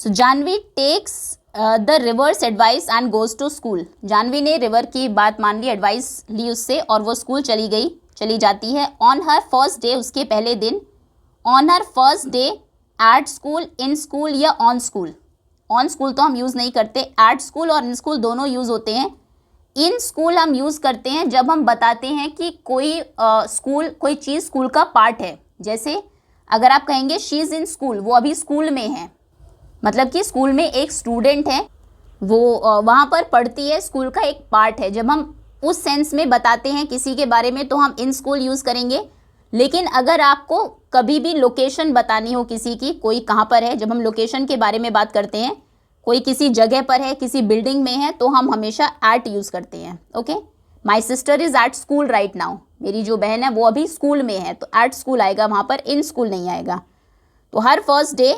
So Janvi takes the river's advice and goes to school. Janvi ने रिवर की बात मान ली, एडवाइस ली उससे और वो स्कूल चली जाती है. ऑन हर फर्स्ट डे, उसके पहले दिन. On her first day, at school, in school या ऑन स्कूल. ऑन स्कूल तो हम यूज़ नहीं करते, एट स्कूल और इन स्कूल दोनों यूज़ होते हैं. इन स्कूल हम यूज़ करते हैं जब हम बताते हैं कि कोई कोई चीज़ स्कूल का पार्ट है. जैसे अगर आप कहेंगे शी इज़ इन स्कूल, वो अभी स्कूल में है, मतलब कि स्कूल में एक स्टूडेंट है, वो वहाँ पर पढ़ती है, स्कूल का एक पार्ट है. जब हम उस सेंस में बताते हैं किसी के बारे में तो हम इन स्कूल यूज़ करेंगे. लेकिन अगर आपको कभी भी लोकेशन बतानी हो किसी की, कोई कहाँ पर है, जब हम लोकेशन के बारे में बात करते हैं, कोई किसी जगह पर है, किसी बिल्डिंग में है, तो हम हमेशा एट यूज़ करते हैं. Okay, my sister is at school right now. मेरी जो बहन है वो अभी स्कूल में है, तो एट स्कूल आएगा वहाँ पर, इन स्कूल नहीं आएगा. तो her first day,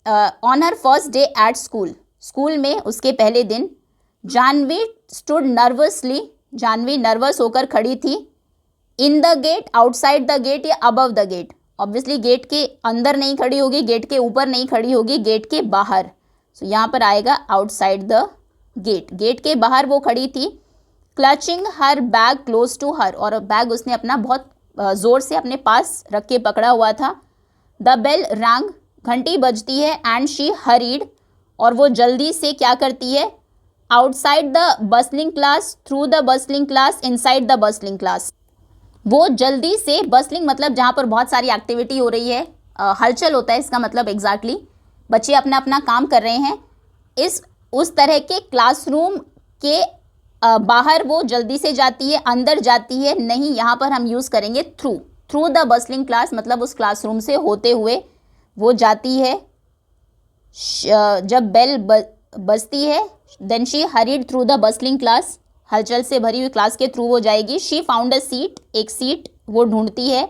on her first day at school, school में उसके पहले दिन. Janvi stood nervously, Janvi nervous होकर खड़ी थी. In the gate, outside the gate या above the gate. Obviously gate के अंदर नहीं खड़ी होगी, गेट के ऊपर नहीं खड़ी होगी, गेट के बाहर. सो यहाँ पर आएगा आउटसाइड द गेट, गेट के बाहर वो खड़ी थी. Clutching her bag close to her, और बैग उसने अपना बहुत ज़ोर से अपने पास रख के पकड़ा हुआ था. द बेल रैंग, घंटी बजती है. एंड शी हरीड, और वो जल्दी से क्या करती है, outside the bustling class, through the bustling class, inside the bustling class. वो जल्दी से, बसलिंग मतलब जहाँ पर बहुत सारी एक्टिविटी हो रही है, हलचल होता है इसका मतलब एग्जैक्टली, बच्चे अपना अपना काम कर रहे हैं, उस तरह के क्लासरूम के बाहर वो जल्दी से जाती है, अंदर जाती है नहीं. यहाँ पर हम यूज़ करेंगे थ्रू द बसलिंग क्लास, मतलब उस क्लासरूम से होते हुए वो जाती है. जब बेल बजती है, then she hurried through the bustling class, हलचल से भरी हुई क्लास के थ्रू वो जाएगी. शी फाउंड अ सीट, एक सीट वो ढूंढती है.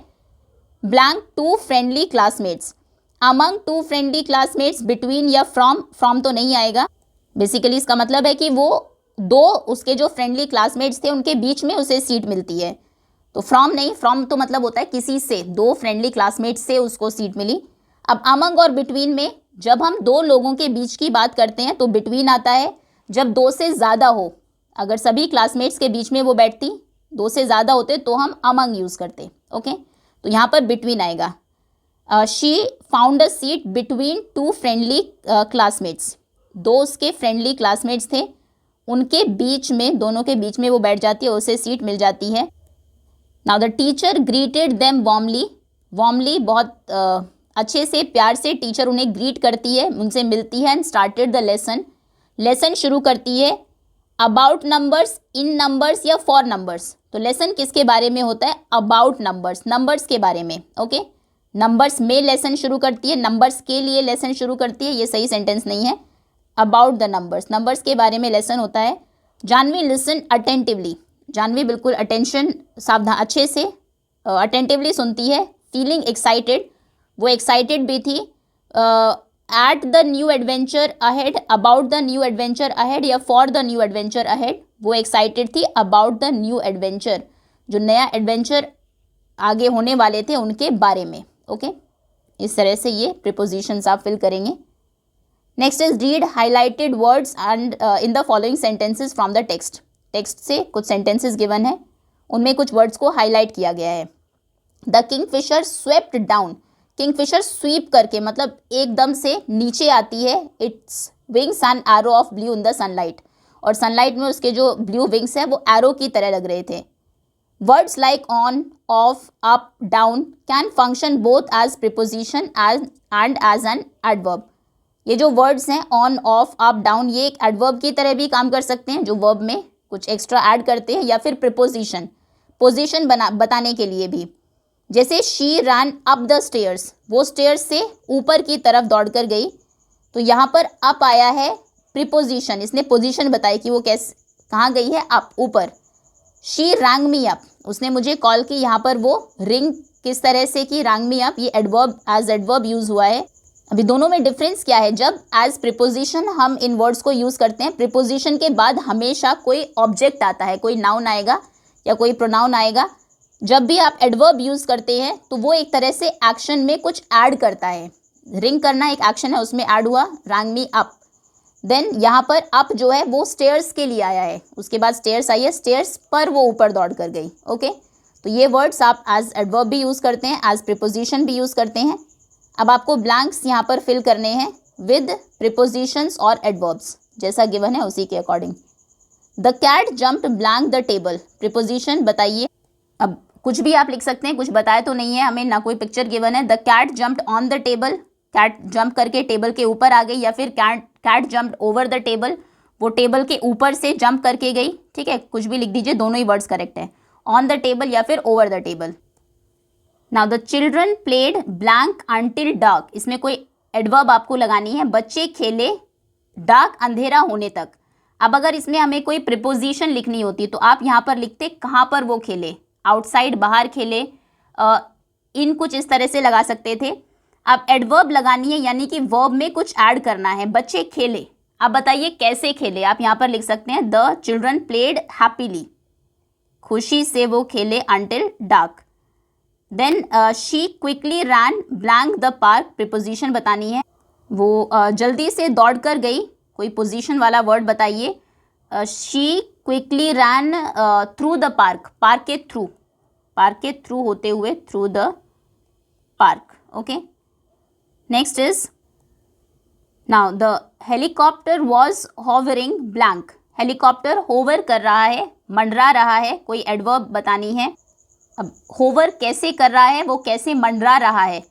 Blank two friendly classmates, among two friendly classmates, between या फ्रॉम तो नहीं आएगा. बेसिकली इसका मतलब है कि वो दो उसके जो फ्रेंडली क्लासमेट्स थे उनके बीच में उसे सीट मिलती है. तो फ्रॉम नहीं, फ्रॉम तो मतलब होता है किसी से, दो फ्रेंडली क्लासमेट्स से उसको सीट मिली. अब अमंग और बिटवीन में जब हम दो लोगों के बीच की बात करते हैं तो बिटवीन आता है. जब दो से ज़्यादा हो, अगर सभी क्लासमेट्स के बीच में वो बैठती, दो से ज़्यादा होते तो हम अमंग यूज़ करते. ओके, तो यहाँ पर बिटवीन आएगा. She found a seat between two friendly classmates, दो उसके फ्रेंडली क्लासमेट्स थे, उनके बीच में, दोनों के बीच में वो बैठ जाती है, उसे सीट मिल जाती है. Now the teacher greeted them warmly, warmly बहुत अच्छे से, प्यार से टीचर उन्हें ग्रीट करती है, उनसे मिलती है. And started the lesson, lesson शुरू करती है. अबाउट नंबर्स, इन नंबर्स या फॉर नंबर्स. तो लेसन किसके बारे में होता है, अबाउट नंबर्स, नंबर्स के बारे में. ओके, नंबर्स में लेसन शुरू करती है, नंबर्स के लिए लेसन शुरू करती है, ये सही सेंटेंस नहीं है. अबाउट द नंबर्स, नंबर्स के बारे में लेसन होता है. जानवी लिसन अटेंटिवली, जानवी बिल्कुल अटेंशन, सावधान, अच्छे से अटेंटिवली सुनती है. फीलिंग एक्साइटेड, वो एक्साइटेड भी थी. At the new adventure ahead, about the new adventure ahead या for the new adventure ahead, वो एक्साइटेड थी अबाउट द न्यू एडवेंचर, जो नया एडवेंचर आगे होने वाले थे उनके बारे में. ओके, इस तरह से ये प्रीपोजिशंस आप फिल करेंगे. Next is read highlighted words and in the following sentences from the text. Text से कुछ सेंटेंसेस गिवन है, उनमें कुछ वर्ड्स को हाईलाइट किया गया है. The kingfisher swept down, kingfisher sweep करके मतलब एकदम से नीचे आती है. Its wings and arrow of blue in the sunlight, और सनलाइट में उसके जो ब्लू विंग्स है वो एरो की तरह लग रहे थे. Words like on, off, up, down can function both as preposition and as an adverb. ये जो वर्ड्स हैं ऑन, ऑफ, अप, डाउन, ये एक एडवर्ब की तरह भी काम कर सकते हैं, जो वर्ब में कुछ एक्स्ट्रा ऐड करते हैं, या फिर प्रीपोजिशन, पोजीशन बताने के लिए भी. जैसे she run up the stairs, वो स्टेयर्स से ऊपर की तरफ दौड़कर गई, तो यहाँ पर अप आया है प्रीपोजिशन, इसने पोजीशन बताई कि वो कैसे, कहाँ गई है, अप, ऊपर. शी रैंग मी अप, उसने मुझे कॉल की, यहाँ पर वो रिंग किस तरह से की, रैंग मी अप, ये एडवर्ब, एज एडवर्ब यूज़ हुआ है. अभी दोनों में डिफरेंस क्या है, जब एज प्रिपोजिशन हम इन वर्ड्स को यूज करते हैं, प्रिपोजिशन के बाद हमेशा कोई ऑब्जेक्ट आता है, कोई नाउन आएगा या कोई प्रोनाउन आएगा। जब भी आप एडवर्ब यूज करते हैं तो वो एक तरह से एक्शन में कुछ ऐड करता है। रिंग करना एक एक्शन है, उसमें ऐड हुआ रैंग मी अप। देन यहाँ पर अप जो है वो स्टेयर्स के लिए आया है, उसके बाद स्टेयर्स आई है, स्टेयर्स पर वो ऊपर दौड़ कर गई। ओके, तो ये वर्ड्स आप एज एडवर्ब भी यूज करते हैं, एज प्रिपोजिशन भी यूज करते हैं। अब आपको ब्लैंक्स यहाँ पर फिल करने हैं विद प्रिपोजिशंस और एडवर्ब्स, जैसा गिवन है उसी के according. The cat jumped blank the table, preposition बताइए। अब कुछ भी आप लिख सकते हैं, कुछ बताया तो नहीं है हमें, ना कोई पिक्चर गिवन है। The cat jumped on the table, cat jump करके टेबल के ऊपर आ गई, या फिर cat jumped over the table, वो टेबल के ऊपर से जंप करके गई। ठीक है, कुछ भी लिख दीजिए, दोनों ही वर्ड्स करेक्ट है, ऑन द टेबल या फिर over the table. Now the children played blank until dark, इसमें कोई एडवर्ब आपको लगानी है, बच्चे खेले डार्क अंधेरा होने तक। अब अगर इसमें हमें कोई प्रिपोजिशन लिखनी होती तो आप यहाँ पर लिखते कहाँ पर वो खेले, आउटसाइड बाहर खेले, इन कुछ इस तरह से लगा सकते थे। अब एडवर्ब लगानी है, यानी कि वर्ब में कुछ ऐड करना है, बच्चे खेले। अब बताइए कैसे खेले, आप यहाँ पर लिख सकते हैं द चिल्ड्रन प्लेड हैप्पीली, खुशी से वो खेले until dark. Then she quickly ran blank the park, preposition बतानी है, वो जल्दी से दौड़ कर गई, कोई पोजीशन वाला वर्ड बताइए। She quickly ran through the park, park के थ्रू होते हुए, through the park. Okay, next is now the helicopter was hovering blank, helicopter hover कर रहा है, मंडरा रहा है, कोई एडवर्ब बतानी है। अब होवर कैसे कर रहा है, वो कैसे मंडरा रहा है,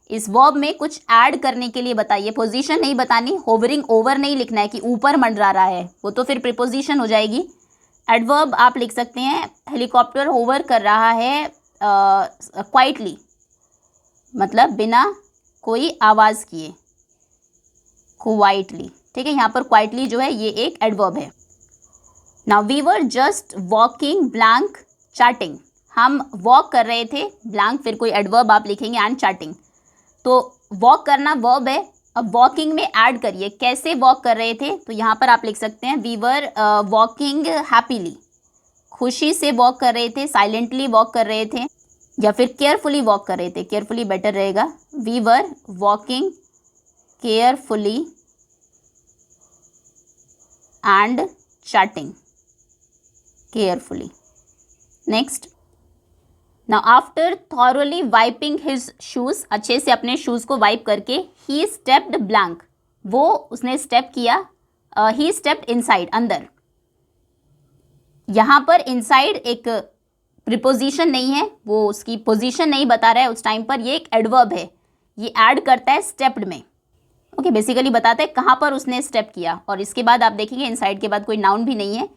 इस वर्ब में कुछ ऐड करने के लिए बताइए। पोजीशन नहीं बतानी, होवरिंग ओवर नहीं लिखना है कि ऊपर मंडरा रहा है, वो तो फिर प्रीपोजिशन हो जाएगी। एडवर्ब आप लिख सकते हैं हेलीकॉप्टर होवर कर रहा है क्वाइटली, मतलब बिना कोई आवाज़ किए, क्वाइटली। ठीक है, यहाँ पर क्वाइटली जो है ये एक एडवर्ब है। Now we were just walking blank chatting, हम वॉक कर रहे थे, ब्लैंक फिर कोई एडवर्ब आप लिखेंगे एंड चैटिंग। तो वॉक करना वर्ब है, अब वॉकिंग में ऐड करिए, कैसे वॉक कर रहे थे, तो यहाँ पर आप लिख सकते हैं वी वर वॉकिंग हैप्पीली, खुशी से वॉक कर रहे थे, साइलेंटली वॉक कर रहे थे, या फिर केयरफुली वॉक कर रहे थे, केयरफुली बेटर रहेगा। We were walking carefully and chatting carefully. Next, now after thoroughly wiping his shoes, अच्छे से अपने शूज़ को वाइप करके, ही स्टेप्ड ब्लैंक, वो उसने स्टेप किया, ही स्टेप्ड इनसाइड, अंदर। यहाँ पर इनसाइड एक प्रिपोजिशन नहीं है, वो उसकी पोजीशन नहीं बता रहा है उस टाइम पर, ये एक एडवर्ब है, ये ऐड करता है स्टेप्ड में। ओके, बेसिकली बताते हैं कहाँ पर उसने स्टेप किया, और इसके बाद आप देखेंगे इनसाइड के बाद कोई नाउन भी नहीं है,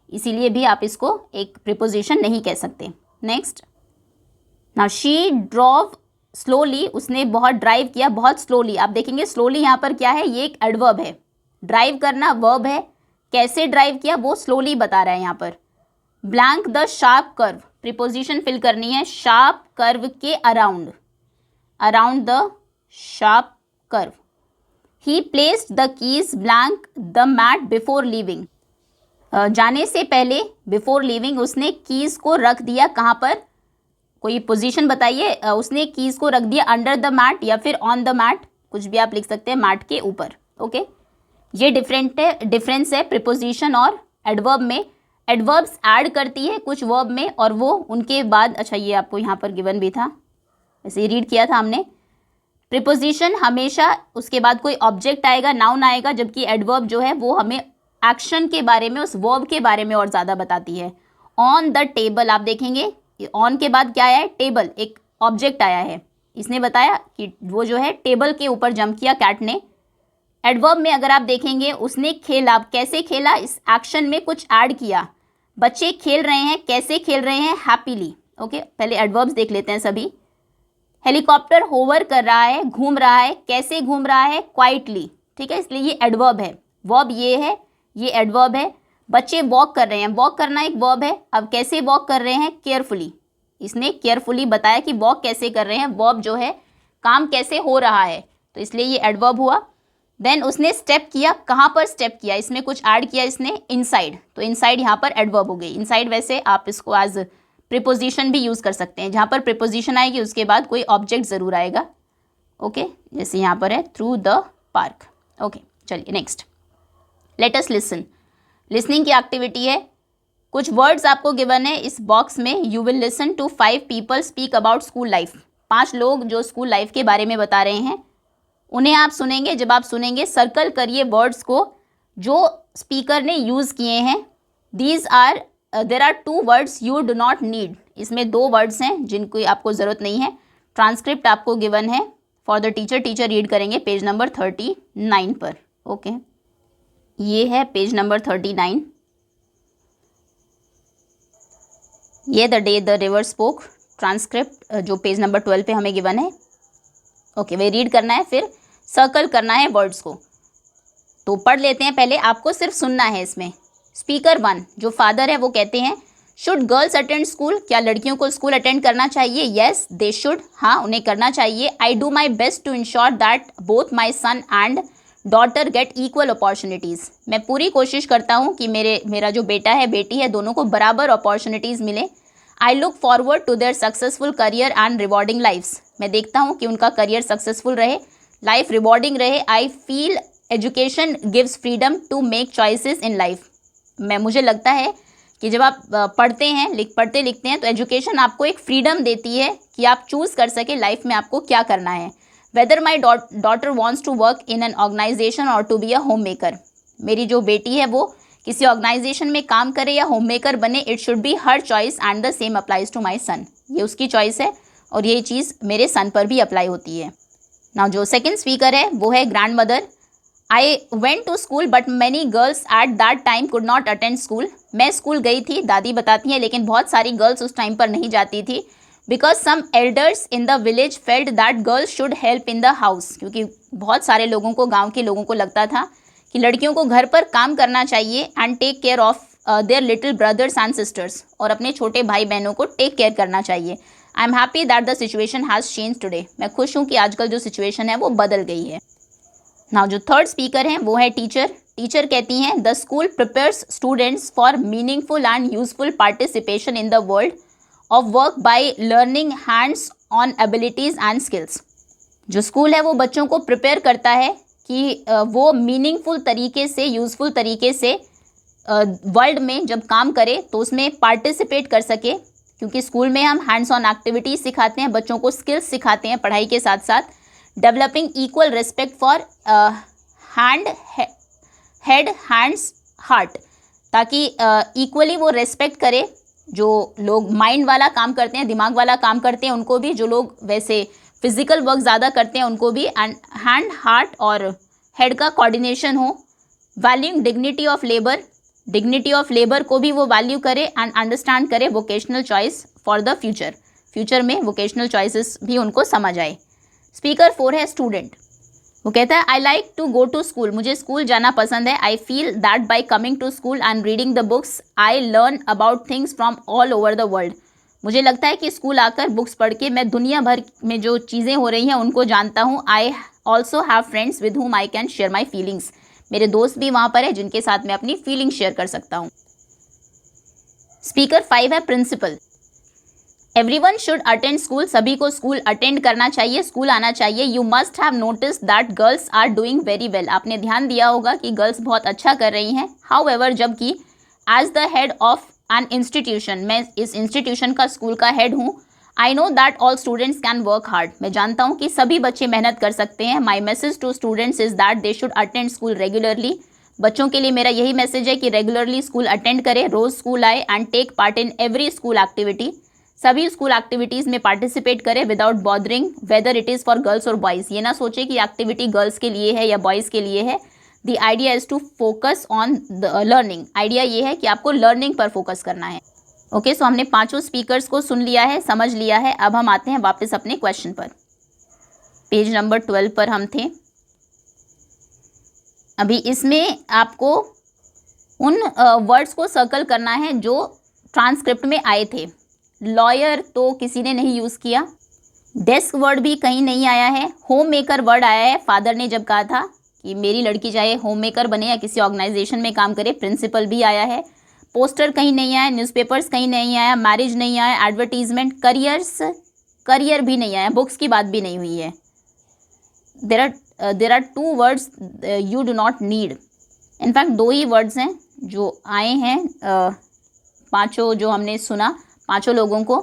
इसीलिए भी आप इसको एक प्रिपोजिशन नहीं कह सकते। Next, now she drove slowly, उसने बहुत ड्राइव किया, बहुत स्लोली। आप देखेंगे स्लोली यहाँ पर क्या है, ये एक एडवर्ब है, ड्राइव करना वर्ब है, कैसे ड्राइव किया वो स्लोली बता रहा है यहाँ पर। Blank the sharp curve, preposition fill करनी है, शार्प कर्व के around, around the sharp curve. He placed the keys blank the mat before leaving, जाने से पहले, बिफोर लीविंग, उसने कीज को रख दिया कहाँ पर, कोई पोजीशन बताइए। उसने कीज को रख दिया अंडर द मैट या फिर ऑन द मैट, कुछ भी आप लिख सकते हैं, मैट के ऊपर। ओके, ये डिफरेंस है प्रिपोजिशन और एडवर्ब में। एडवर्ब्स ऐड करती है कुछ वर्ब में, और वो उनके बाद, अच्छा ये आपको यहाँ पर गिवन भी था, वैसे रीड किया था हमने। प्रिपोजिशन हमेशा उसके बाद कोई ऑब्जेक्ट आएगा, नाउन आएगा, जबकि एडवर्ब जो है वो हमें एक्शन के बारे में, उस वर्ब के बारे में और ज़्यादा बताती है। ऑन द टेबल, आप देखेंगे ऑन के बाद क्या आया है, टेबल, एक ऑब्जेक्ट आया है, इसने बताया कि वो जो है टेबल के ऊपर जंप किया कैट ने। एडवर्ब में अगर आप देखेंगे उसने खेला, कैसे खेला, इस एक्शन में कुछ ऐड किया, बच्चे खेल रहे हैं, कैसे खेल रहे हैं, हैप्पीली। ओके, पहले एडवर्ब्स देख लेते हैं सभी। हेलीकॉप्टर होवर कर रहा है, घूम रहा है, कैसे घूम रहा है, क्वाइटली। ठीक है, इसलिए ये एडवर्ब है, वर्ब ये है, ये एडवर्ब है। बच्चे वॉक कर रहे हैं, वॉक करना एक वर्ब है, अब कैसे वॉक कर रहे हैं, केयरफुली, इसने केयरफुली बताया कि वॉक कैसे कर रहे हैं, वर्ब जो है काम कैसे हो रहा है, तो इसलिए ये एडवर्ब हुआ। देन उसने स्टेप किया, कहाँ पर स्टेप किया, इसमें कुछ ऐड किया इसने, इनसाइड, तो इनसाइड यहाँ पर एडवर्ब हो गई। इनसाइड वैसे आप इसको एज प्रीपोजिशन भी यूज़ कर सकते हैं, जहाँ पर प्रीपोजिशन आएगी उसके बाद कोई ऑब्जेक्ट ज़रूर आएगा। ओके, जैसे यहाँ पर है थ्रू द पार्क। ओके, चलिए next, let us listen. Listening की एक्टिविटी है। कुछ वर्ड्स आपको गिवन है इस बॉक्स में। You will listen to 5 people speak about school life. 5 लोग जो स्कूल लाइफ के बारे में बता रहे हैं, उन्हें आप सुनेंगे। जब आप सुनेंगे सर्कल करिए वर्ड्स को जो स्पीकर ने यूज़ किए हैं। There are 2 words you do not need. इसमें 2 वर्ड्स हैं जिनको आपको ज़रूरत नहीं है। ट्रांसक्रिप्ट आपको गिवन है for the teacher. Teacher read करेंगे पेज नंबर 39 पर। ओके, ये है पेज नंबर 39। ये the day the river spoke. Transcript जो पेज नंबर 12 पे हमें गिवन है। ओके, वे रीड करना है, फिर सर्कल करना है वर्ड्स को। तो पढ़ लेते हैं पहले, आपको सिर्फ सुनना है इसमें। स्पीकर 1 जो फादर है वो कहते हैं, शुड गर्ल्स अटेंड स्कूल? क्या लड़कियों को स्कूल अटेंड करना चाहिए? Yes they should. हाँ, उन्हें करना चाहिए। I do my best to ensure that both my son and daughter get equal opportunities. मैं पूरी कोशिश करता हूँ कि मेरा जो बेटा है बेटी है दोनों को बराबर अपॉर्चुनिटीज़ मिले। I look forward to their successful career and rewarding lifes. मैं देखता हूँ कि उनका करियर सक्सेसफुल रहे, लाइफ रिवॉर्डिंग रहे। I feel education gives freedom to make choices in life. मुझे लगता है कि जब आप पढ़ते हैं, पढ़ते लिखते हैं, तो एजुकेशन आपको एक फ्रीडम देती है कि आप चूज़ कर सके लाइफ में आपको क्या करना है। Whether my daughter wants to work in an organisation और to be a homemaker. मेरी जो बेटी है वो किसी ऑर्गेनाइजेशन में काम करे या होम मेकर बने, it should be her choice and the same applies to my son. ये उसकी चॉइस है और ये चीज़ मेरे सन पर भी अप्लाई होती है। नाउ जो सेकेंड स्पीकर है वो है grandmother. I went to school but many girls at that time could not attend school. मैं स्कूल गई थी, दादी बताती हैं, लेकिन बहुत सारी गर्ल्स उस टाइम पर नहीं जाती थी। Because some elders in the village felt that girls should help in the house. क्योंकि बहुत सारे लोगों को, गाँव के लोगों को लगता था कि लड़कियों को घर पर काम करना चाहिए and take care of their little brothers and sisters, और अपने छोटे भाई बहनों को टेक केयर करना चाहिए। I am happy that the situation has change today. मैं खुश हूँ कि आजकल जो सिचुएशन है वो बदल गई है। नाउ जो थर्ड स्पीकर हैं वो है टीचर। टीचर कहती हैं, the school prepares students for meaningful and useful participation in the world of work by learning hands on abilities and skills. जो स्कूल है वो बच्चों को प्रिपेयर करता है कि वो मीनिंगफुल तरीके से, यूज़फुल तरीके से वर्ल्ड में जब काम करे तो उसमें पार्टिसिपेट कर सके। क्योंकि स्कूल में हम हैंड्स ऑन एक्टिविटीज़ सिखाते हैं, बच्चों को स्किल्स सिखाते हैं पढ़ाई के साथ साथ। Developing equal respect for head hands heart, ताकि इक्वली वो रेस्पेक्ट करे। जो लोग माइंड वाला काम करते हैं, दिमाग वाला काम करते हैं, उनको भी, जो लोग वैसे फिजिकल वर्क ज़्यादा करते हैं उनको भी, एंड हैंड हार्ट और हेड का कोऑर्डिनेशन हो। Valuing dignity of labour, dignity of labour को भी वो वैल्यू करे एंड अंडरस्टैंड करे vocational choice for the future. Future में वोकेशनल चॉइसेस भी उनको समझ आए। स्पीकर 4 है स्टूडेंट। वो कहता है, I like to go to school. मुझे स्कूल जाना पसंद है। I feel that by coming to school and reading the books I learn about things from all over the world. मुझे लगता है कि स्कूल आकर बुक्स पढ़ के मैं दुनिया भर में जो चीज़ें हो रही हैं उनको जानता हूँ। I also have friends with whom I can share my feelings. मेरे दोस्त भी वहाँ पर है जिनके साथ मैं अपनी फीलिंग शेयर कर सकता हूँ। स्पीकर 5 है principal. Everyone should attend school. सभी को स्कूल अटेंड करना चाहिए, स्कूल आना चाहिए। You must have notice that girls are doing very well. आपने ध्यान दिया होगा कि गर्ल्स बहुत अच्छा कर रही हैं। हाउएवर, जबकि as the head of an institution, मैं इस इंस्टीट्यूशन का, स्कूल का हेड हूँ। I know that all students can work hard. मैं जानता हूँ कि सभी बच्चे मेहनत कर सकते हैं। My message to students is that they should attend school regularly. बच्चों के लिए मेरा यही मैसेज है कि रेगुलरली स्कूल अटेंड करें, रोज़ स्कूल आए and take part in every school activity. सभी स्कूल एक्टिविटीज़ में पार्टिसिपेट करें without bothering whether it is for girls और बॉयज़। ये ना सोचे कि एक्टिविटी गर्ल्स के लिए है या बॉयज़ के लिए है। The idea is to focus on the learning. Idea ये है कि आपको लर्निंग पर फोकस करना है। ओके, सो हमने पांचों स्पीकर्स को सुन लिया है, समझ लिया है। अब हम आते हैं वापस अपने क्वेश्चन पर। पेज नंबर 12 पर हम थे। अभी इसमें आपको उन वर्ड्स को सर्कल करना है जो ट्रांसक्रिप्ट में आए थे। लॉयर तो किसी ने नहीं यूज़ किया, डेस्क वर्ड भी कहीं नहीं आया है। होम मेकर वर्ड आया है, फादर ने जब कहा था कि मेरी लड़की चाहे होम मेकर बने या किसी ऑर्गेनाइजेशन में काम करे। प्रिंसिपल भी आया है। पोस्टर कहीं नहीं आया, न्यूज़पेपर्स कहीं नहीं आया, मैरिज नहीं आया, एडवर्टीजमेंट, करियर भी नहीं आया, बुक्स की बात भी नहीं हुई है। There are 2 words you do not need. In fact 2 ही वर्ड्स हैं जो आए हैं, पांचों जो हमने सुना, पांचों लोगों को।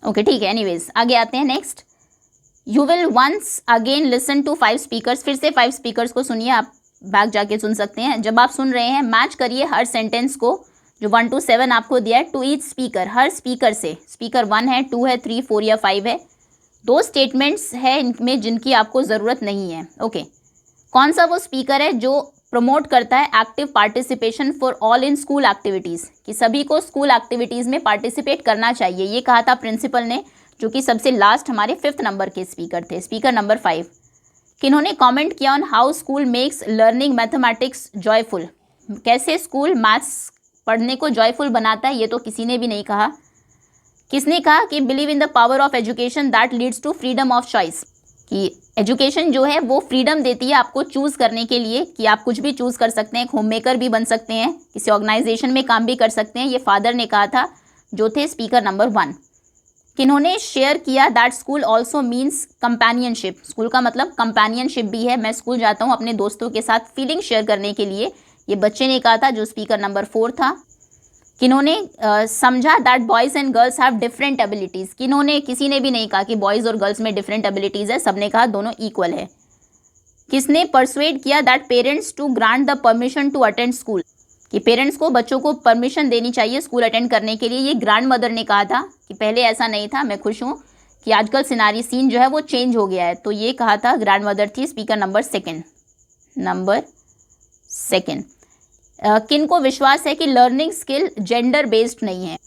ओके ठीक है, एनीवेज आगे आते हैं। Next, you will once again listen to 5 speakers. फिर से 5 स्पीकर्स को सुनिए, आप बैक जाके सुन सकते हैं। जब आप सुन रहे हैं मैच करिए हर सेंटेंस को जो 1 to 7 आपको दिया है, टू ईच स्पीकर, हर स्पीकर से। स्पीकर 1 है, 2 है, 3, 4 या 5 है। 2 स्टेटमेंट्स है इनमें जिनकी आपको ज़रूरत नहीं है। ओके कौन सा वो स्पीकर है जो प्रमोट करता है active participation for all in school activities, कि सभी को स्कूल एक्टिविटीज़ में पार्टिसिपेट करना चाहिए। ये कहा था प्रिंसिपल ने, जो कि सबसे लास्ट हमारे 5th नंबर के स्पीकर थे, स्पीकर नंबर 5। किन्होंने कमेंट किया on how school makes learning mathematics joyful, कैसे स्कूल मैथ्स पढ़ने को जॉयफुल बनाता है, ये तो किसी ने भी नहीं कहा। किसने कहा कि believe in the power of education that leads to freedom of choice, कि एजुकेशन जो है वो फ्रीडम देती है आपको चूज़ करने के लिए, कि आप कुछ भी चूज़ कर सकते हैं, एक होम मेकर भी बन सकते हैं, किसी ऑर्गेनाइजेशन में काम भी कर सकते हैं। ये फादर ने कहा था, जो थे स्पीकर नंबर 1। किन्होंने शेयर किया that school also means companionship, school का मतलब कंपेनियनशिप भी है, मैं स्कूल जाता हूँ अपने दोस्तों के साथ फीलिंग शेयर करने के लिए, ये बच्चे ने कहा था, जो स्पीकर नंबर 4 था। किन्होंने समझा that boys and girls have different abilities, किन्होंने, किसी ने भी नहीं कहा कि बॉयज़ और गर्ल्स में डिफरेंट एबिलिटीज़ है, सबने कहा दोनों इक्वल है। किसने परसुएड किया that parents to grant the permission to attend school, कि पेरेंट्स को, बच्चों को परमिशन देनी चाहिए स्कूल अटेंड करने के लिए। ये ग्रैंड मदर ने कहा था कि पहले ऐसा नहीं था, मैं खुश हूँ कि आजकल सीन जो है वो चेंज हो गया है, तो ये कहा था ग्रैंड मदर थी, स्पीकर नंबर 2। किन को विश्वास है कि लर्निंग स्किल जेंडर बेस्ड नहीं है,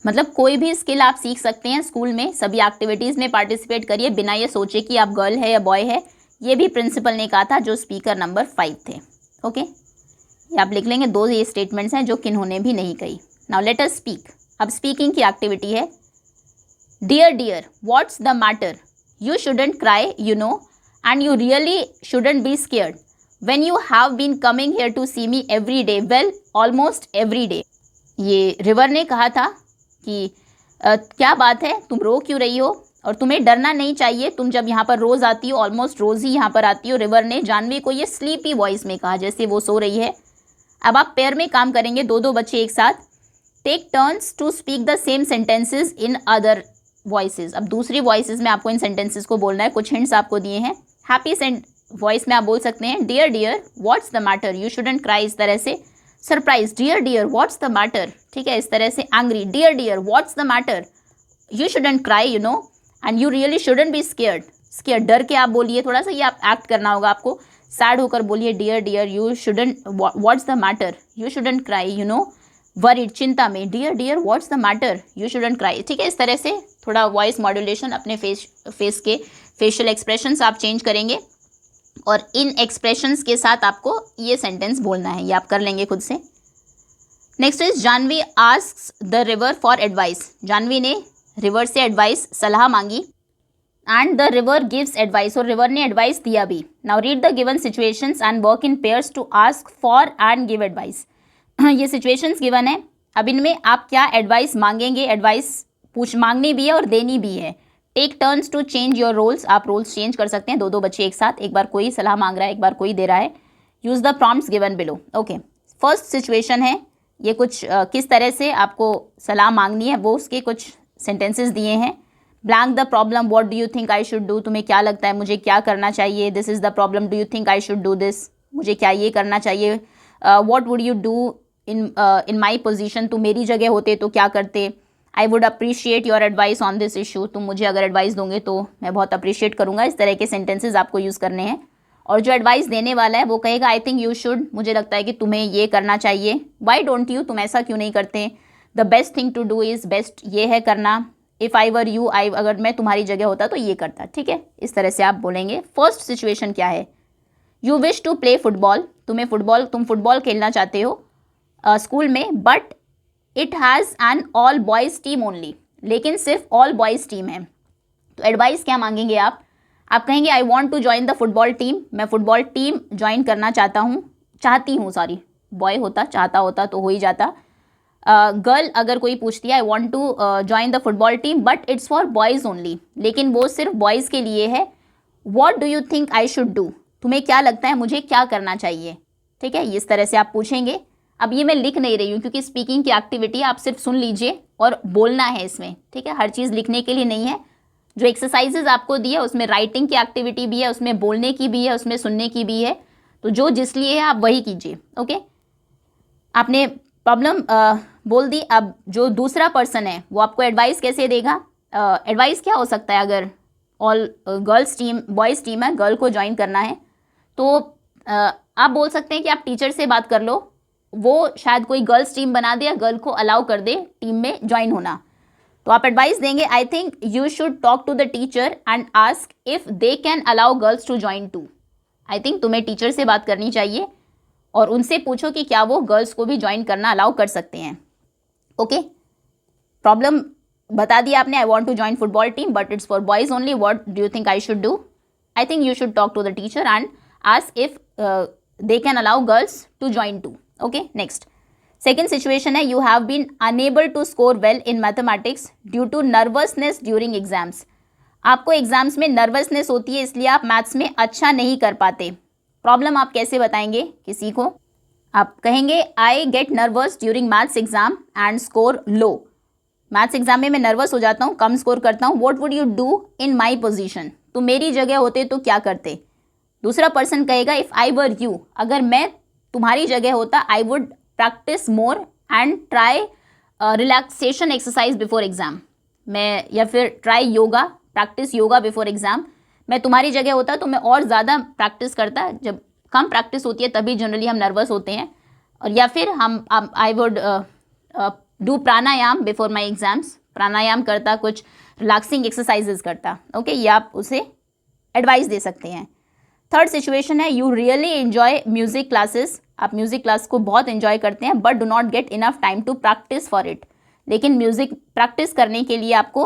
मतलब कोई भी स्किल आप सीख सकते हैं स्कूल में, सभी एक्टिविटीज़ में पार्टिसिपेट करिए बिना ये सोचे कि आप गर्ल है या बॉय है। ये भी प्रिंसिपल ने कहा था, जो स्पीकर नंबर 5 थे। ओके ये आप लिख लेंगे, 2 ये स्टेटमेंट्स हैं जो किन्होंने भी नहीं कही। Now let us speak. अब स्पीकिंग की एक्टिविटी है। Dear dear what's the matter, you shouldn't cry you know, and you really shouldn't be scared when you have been coming here to see me every day, well almost every day। ये river ने कहा था कि क्या बात है, तुम रो क्यों रही हो और तुम्हें डरना नहीं चाहिए, तुम जब यहाँ पर रोज़ आती हो, ऑलमोस्ट रोज़ ही यहाँ पर आती हो। रिवर ने जानवी को ये स्लीपी वॉइस में कहा, जैसे वो सो रही है। अब आप पेयर में काम करेंगे, 2-2 बच्चे एक साथ। Take turns to speak the same sentences in other voices, अब दूसरी वॉइसेज में आपको इन सेंटेंसेज को बोलना है। कुछ हिंट्स आपको दिए हैं। हैप्पी वॉइस में आप बोल सकते हैं dear dear what's the matter, you shouldn't cry, इस तरह से। Surprise, dear dear what's the matter, ठीक है, इस तरह से। Angry, dear dear what's the matter, you shouldn't cry you know, and you really shouldn't be scared, डर के आप बोलिए, थोड़ा सा ये आप एक्ट करना होगा आपको, सैड होकर बोलिए dear dear you shouldn't what's the matter, you shouldn't cry you know. Worried, चिंता में, dear dear what's the matter, you shouldn't cry, ठीक है। इस तरह से थोड़ा वॉइस मॉड्यूलेशन, अपने फेस के फेशियल एक्सप्रेशंस आप चेंज करेंगे, और इन एक्सप्रेशंस के साथ आपको ये सेंटेंस बोलना है, ये आप कर लेंगे खुद से। Next is Janhvi asks the river for advice, Janhvi ने रिवर से एडवाइस, सलाह मांगी। And the river gives advice, और रिवर ने एडवाइस दिया भी। Now read the given situations and work in pairs to ask for and give advice. ये situations given है, अब इनमें आप क्या एडवाइस मांगेंगे, एडवाइस मांगनी भी है और देनी भी है। Take turns to change your roles, आप रोल्स चेंज कर सकते हैं, 2-2 बच्चे एक साथ, एक बार कोई सलाह मांग रहा है, एक बार कोई दे रहा है। Use the prompts given below. Okay first situation है, ये कुछ किस तरह से आपको सलाह मांगनी है वो उसके कुछ सेंटेंसेस दिए हैं। Blank the problem, what do you think I should do, तुम्हें क्या लगता है मुझे क्या करना चाहिए। This is the problem, do you think I should do this, मुझे क्या ये करना चाहिए। What would you do in my position, तुम मेरी जगह होते तो क्या करते। आई would appreciate your advice on this issue, तुम मुझे अगर एडवाइस दोगे तो मैं बहुत अप्रिशिएट करूँगा। इस तरह के सेंटेंसेस आपको यूज़ करने हैं। और जो एडवाइस देने वाला है वो कहेगा आई थिंक यू शुड, मुझे लगता है कि तुम्हें ये करना चाहिए। वाई डोंट यू, तुम ऐसा क्यों नहीं करते। The best thing to do is, best ये है करना। इफ़ आई वर यू, अगर मैं तुम्हारी जगह होता तो ये करता, ठीक है। इस तरह से आप बोलेंगे। फर्स्ट सिचुएशन क्या है, you wish to play football, तुम फुटबॉल खेलना चाहते हो स्कूल में, but it has an all boys team only, लेकिन सिर्फ ऑल बॉयज़ टीम है। तो एडवाइस क्या मांगेंगे आप कहेंगे I want to join the football team, मैं फुटबॉल टीम ज्वाइन करना चाहती हूँ, सॉरी बॉय होता, चाहता होता तो हो ही जाता। गर्ल अगर कोई पूछती है I want to join the football team but it's for boys only, लेकिन वो सिर्फ बॉयज़ के लिए है। What do you think I should do, तुम्हें क्या लगता है मुझे क्या करना चाहिए, ठीक है, इस तरह से आप पूछेंगे। अब ये मैं लिख नहीं रही हूँ क्योंकि स्पीकिंग की एक्टिविटी आप सिर्फ सुन लीजिए और बोलना है इसमें, ठीक है, हर चीज़ लिखने के लिए नहीं है। जो एक्सरसाइजेज आपको दी है उसमें राइटिंग की एक्टिविटी भी है, उसमें बोलने की भी है, उसमें सुनने की भी है, तो जो जिस लिए है आप वही कीजिए। ओके, आपने प्रॉब्लम बोल दी। अब जो दूसरा पर्सन है वो आपको एडवाइस कैसे देगा? एडवाइस क्या हो सकता है? अगर all girls team boys team है, गर्ल को ज्वाइन करना है तो आप बोल सकते हैं कि आप टीचर से बात कर लो, वो शायद कोई गर्ल्स टीम बना दे या गर्ल को अलाउ कर दे टीम में ज्वाइन होना। तो आप एडवाइस देंगे I think you should talk to the teacher and ask if they can allow girls to join too. I think तुम्हें टीचर से बात करनी चाहिए और उनसे पूछो कि क्या वो गर्ल्स को भी ज्वाइन करना अलाउ कर सकते हैं। ओके, प्रॉब्लम बता दिया आपने, I want to join football team but it's for boys only, what do you think I should do? I think you should talk to the teacher and ask if they can allow girls to join too. Okay, next second situation है, you have been unable to score well in mathematics due to nervousness during exams. आपको exams में nervousness होती है इसलिए आप maths में अच्छा नहीं कर पाते। प्रॉब्लम आप कैसे बताएंगे किसी को? आप कहेंगे I get nervous during maths exam and score low. Maths exam में मैं नर्वस हो जाता हूँ, कम स्कोर करता हूँ। What would you do in my position, तुम मेरी जगह होते तो क्या करते? दूसरा पर्सन कहेगा इफ़ आई वर यू, अगर मैं तुम्हारी जगह होता I would practice more and try relaxation exercise before exam. मैं या फिर try yoga, practice yoga before exam. मैं तुम्हारी जगह होता तो मैं और ज़्यादा प्रैक्टिस करता। जब कम प्रैक्टिस होती है तभी जनरली हम नर्वस होते हैं। और या फिर हम I would do pranayama before my exams, प्राणायाम करता, कुछ रिलैक्सिंग एक्सरसाइजेज करता। ओके, ये आप उसे एडवाइस दे सकते हैं। थर्ड सिचुएशन है, you really enjoy music classes. आप म्यूजिक क्लास को बहुत एंजॉय करते हैं but do not get enough time to practice for it, लेकिन म्यूजिक प्रैक्टिस करने के लिए आपको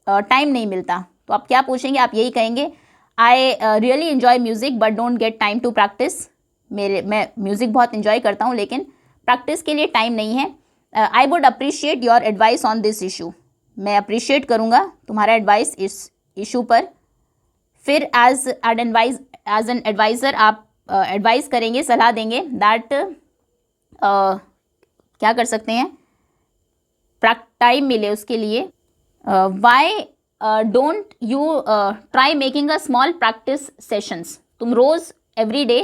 टाइम नहीं मिलता। तो आप क्या पूछेंगे? आप यही कहेंगे I really enjoy music but don't get time to practice. मैं म्यूज़िक बहुत एंजॉय करता हूँ लेकिन प्रैक्टिस के लिए टाइम नहीं है। I would appreciate your advice on this issue. मैं अप्रिशिएट करूँगा तुम्हारा एडवाइस इस इशू पर। फिर एज एन एडवाइज़र आप एडवाइस करेंगे, सलाह देंगे दैट क्या कर सकते हैं, टाइम मिले उसके लिए। Why don't you try making a small practice sessions. तुम रोज़ एवरी डे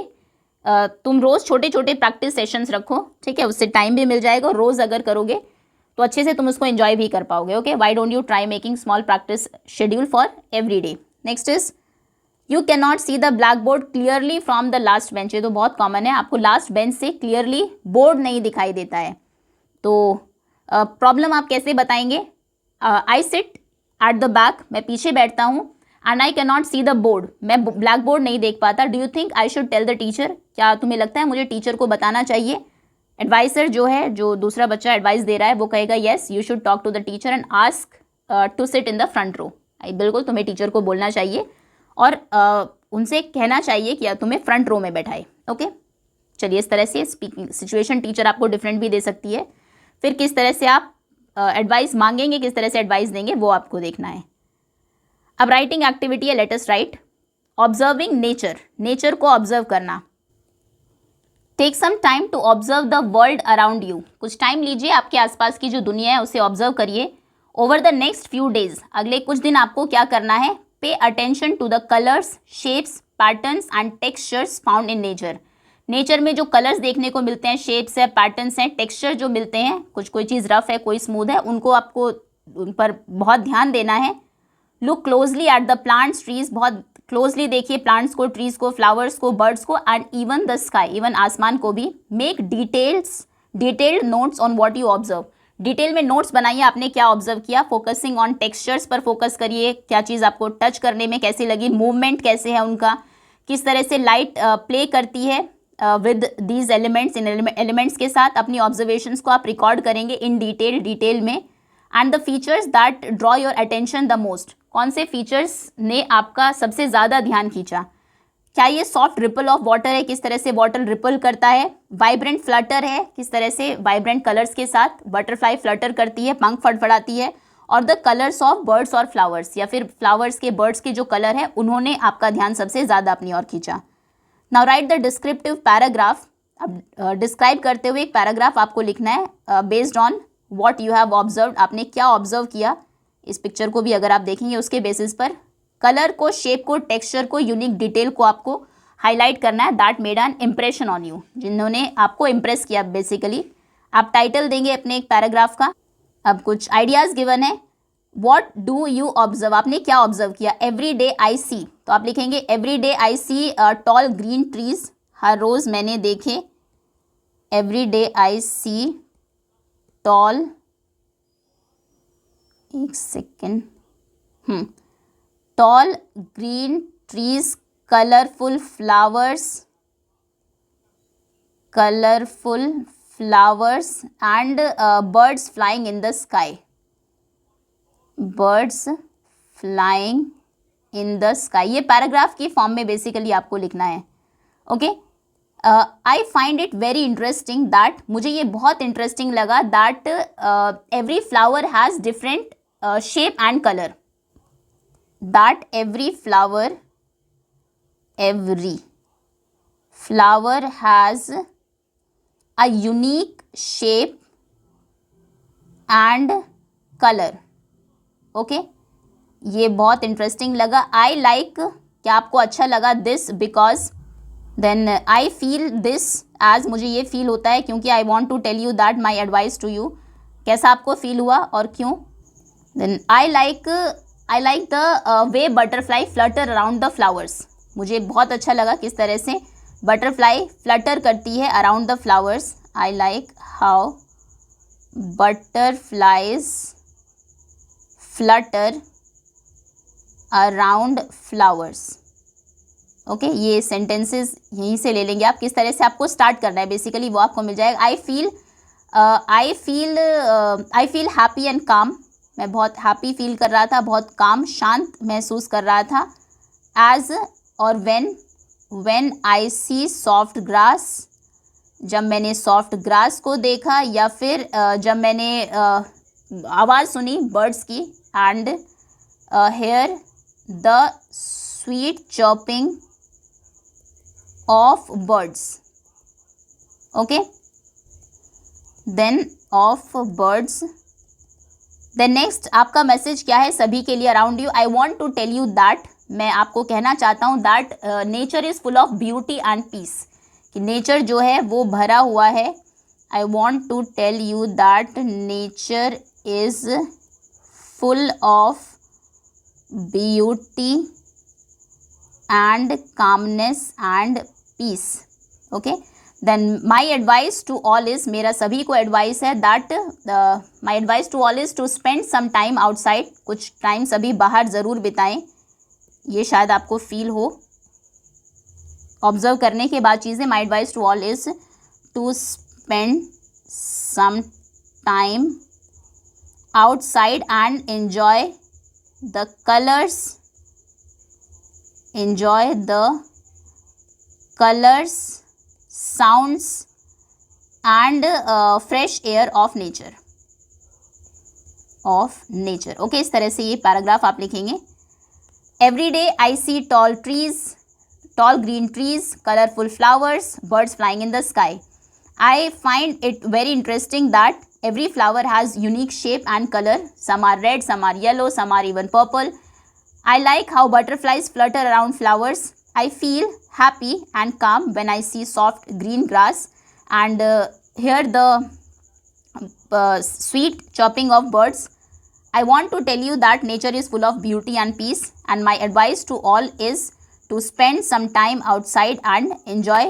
तुम रोज़ छोटे छोटे प्रैक्टिस सेशंस रखो, ठीक है, उससे टाइम भी मिल जाएगा और रोज़ अगर करोगे तो अच्छे से तुम उसको एंजॉय भी कर पाओगे। Okay, why don't you try making small practice schedule for every day. Next is you can not see the black board clearly from the last bench. ये तो बहुत कॉमन है, आपको लास्ट बेंच से क्लियरली बोर्ड नहीं दिखाई देता है। तो प्रॉब्लम आप कैसे बताएंगे? I sit at the back, मैं पीछे बैठता हूँ, and I can not see the board, मैं ब्लैक बोर्ड नहीं देख पाता। Do you think I should tell the teacher, क्या तुम्हें लगता है मुझे टीचर को बताना चाहिए? एडवाइसर जो है, जो दूसरा बच्चा एडवाइस दे रहा है, वो कहेगा yes you should talk to the teacher and ask to sit in the front row. बिल्कुल तुम्हें टीचर को बोलना चाहिए और उनसे कहना चाहिए कि तुम्हें फ्रंट रो में बैठाए। ओके, चलिए, इस तरह से स्पीकिंग सिचुएशन टीचर आपको डिफरेंट भी दे सकती है। फिर किस तरह से आप एडवाइस मांगेंगे, किस तरह से एडवाइस देंगे, वो आपको देखना है। अब राइटिंग एक्टिविटी है, let us write. Observing nature, nature को ऑब्जर्व करना। Take some time to observe the world around you. कुछ टाइम लीजिए, आपके आसपास की जो दुनिया है उसे ऑब्जर्व करिए। Over the next few days, अगले कुछ दिन आपको क्या करना है? Pay attention to the colours, shapes, patterns and textures found in nature. Nature में जो कलर्स देखने को मिलते हैं, शेप्स है, पैटर्न्स हैं, टेक्सचर जो मिलते हैं, कुछ कोई चीज़ रफ है, कोई स्मूथ है, उनको आपको उन पर बहुत ध्यान देना है। Look closely at the plants, trees, बहुत क्लोजली देखिए प्लांट्स को, ट्रीज को, फ्लावर्स को, बर्ड्स को, and even the sky, even आसमान को भी। Make detailed notes on what you observe. Detail में नोट्स बनाइए, आपने क्या ऑब्जर्व किया। फोकसिंग ऑन टेक्सचर्स पर फोकस करिए, क्या चीज़ आपको टच करने में कैसी लगी, मूवमेंट कैसे है उनका, किस तरह से लाइट प्ले करती है with these elements, in elements के साथ। अपनी ऑब्जर्वेशंस को आप रिकॉर्ड करेंगे इन डिटेल में। And the features that draw your attention the most, कौन से फीचर्स ने आपका सबसे ज़्यादा ध्यान खींचा? क्या ये सॉफ्ट रिपल ऑफ वाटर है, किस तरह से वाटर रिपल करता है? वाइब्रेंट फ्लटर है, किस तरह से वाइब्रेंट कलर्स के साथ बटरफ्लाई फ्लटर करती है, पंख फड़फड़ाती है? और द कलर्स ऑफ बर्ड्स और फ्लावर्स, या फिर फ्लावर्स के बर्ड्स के जो कलर है उन्होंने आपका ध्यान सबसे ज़्यादा अपनी ओर खींचा। Now right the descriptive paragraph. अब डिस्क्राइब करते हुए एक पैराग्राफ आपको लिखना है based on what you have observed, आपने क्या ऑब्जर्व किया इस पिक्चर को भी अगर आप देखेंगे उसके बेसिस पर। कलर को, शेप को, टेक्सचर को, यूनिक डिटेल को आपको हाईलाइट करना है, that made an impression on you, जिन्होंने आपको इम्प्रेस किया बेसिकली। आप टाइटल देंगे अपने एक पैराग्राफ का। अब कुछ आइडियाज़ गिवन है। वॉट डू यू ऑब्जर्व, आपने क्या ऑब्जर्व किया? एवरी डे आई सी, तो आप लिखेंगे every day I see tall green trees, हर रोज़ मैंने देखे। Every day I see tall, एक second, tall green trees, colourful flowers and birds flying in the sky, birds flying in the sky. ये paragraph की फॉर्म में basically आपको लिखना है। Okay, I find it very interesting that, मुझे ये बहुत इंटरेस्टिंग लगा, that every flower has different shape and colour, that every flower has a unique shape and colour. Okay, ये बहुत इंटरेस्टिंग लगा। आई लाइक, क्या आपको अच्छा लगा? This because, then I feel this as, मुझे ये फील होता है क्योंकि। I want to tell you that my advice to you, कैसा आपको फील हुआ और क्यों? Then I like the way butterfly flutter around the flowers, मुझे बहुत अच्छा लगा किस तरह से बटरफ्लाई फ्लटर करती है around the flowers. I like how butterflies Flutter around flowers. Okay, ये सेंटेंसेस यहीं से ले लेंगे आप, किस तरह से आपको स्टार्ट करना है बेसिकली वो आपको मिल जाएगा। आई फील हैप्पी एंड काम, मैं बहुत हैप्पी फील कर रहा था, बहुत काम, शांत महसूस कर रहा था। एज और when I see soft grass, जब मैंने सॉफ्ट ग्रास को देखा, या फिर जब मैंने आवाज़ सुनी बर्ड्स की। And hear the sweet chopping of birds. Okay, then of birds. Then next आपका मैसेज क्या है सभी के लिए around you? I want to tell you that, मैं आपको कहना चाहता हूँ that nature is full of beauty and peace, कि नेचर जो है वो भरा हुआ है। I want to tell you that nature is full of beauty and calmness and peace. Okay, then my advice to all is, मेरा सभी को एडवाइस है that my advice to all is to spend some time outside, कुछ time सभी बाहर ज़रूर बिताएं। ये शायद आपको फील हो ऑब्जर्व करने के बाद चीज़ें। My advice to all is to spend some time outside and enjoy the colors, sounds and fresh air of nature. Okay, इस तरह से ये पैराग्राफ आप लिखेंगे। Every day I see tall green trees, colorful flowers, birds flying in the sky. I find it very interesting that every flower has unique shape and color. Some are red, some are yellow, some are even purple. I like how butterflies flutter around flowers. I feel happy and calm when I see soft green grass and hear the sweet chirping of birds. I want to tell you that nature is full of beauty and peace, and my advice to all is to spend some time outside and enjoy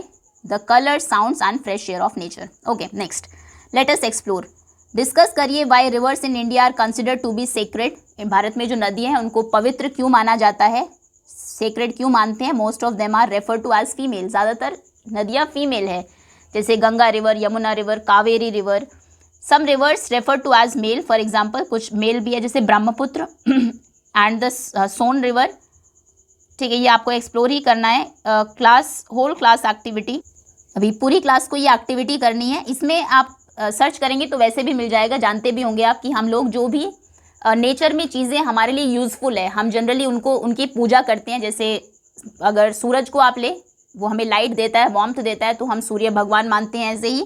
the colors, sounds and fresh air of nature. Okay, next let us explore. Discuss करिए why rivers in India are considered to be sacred, भारत में जो नदियाँ हैं उनको पवित्र क्यों माना जाता है, सेक्रेड क्यों मानते हैं? Most of them are refer to as female, ज़्यादातर नदियाँ फीमेल है, जैसे Ganga river, Yamuna river, Kaveri river, some rivers refer to as male, for example कुछ मेल भी है जैसे Brahmaputra and the Son river. ठीक है, ये आपको एक्सप्लोर ही करना है। होल क्लास एक्टिविटी, अभी पूरी क्लास को ये एक्टिविटी करनी है। इसमें आप सर्च करेंगे तो वैसे भी मिल जाएगा, जानते भी होंगे आप कि हम लोग जो भी नेचर में चीज़ें हमारे लिए यूज़फुल है हम जनरली उनकी पूजा करते हैं। जैसे अगर सूरज को आप ले, वो हमें लाइट देता है, वार्मथ देता है, तो हम सूर्य भगवान मानते हैं। ऐसे ही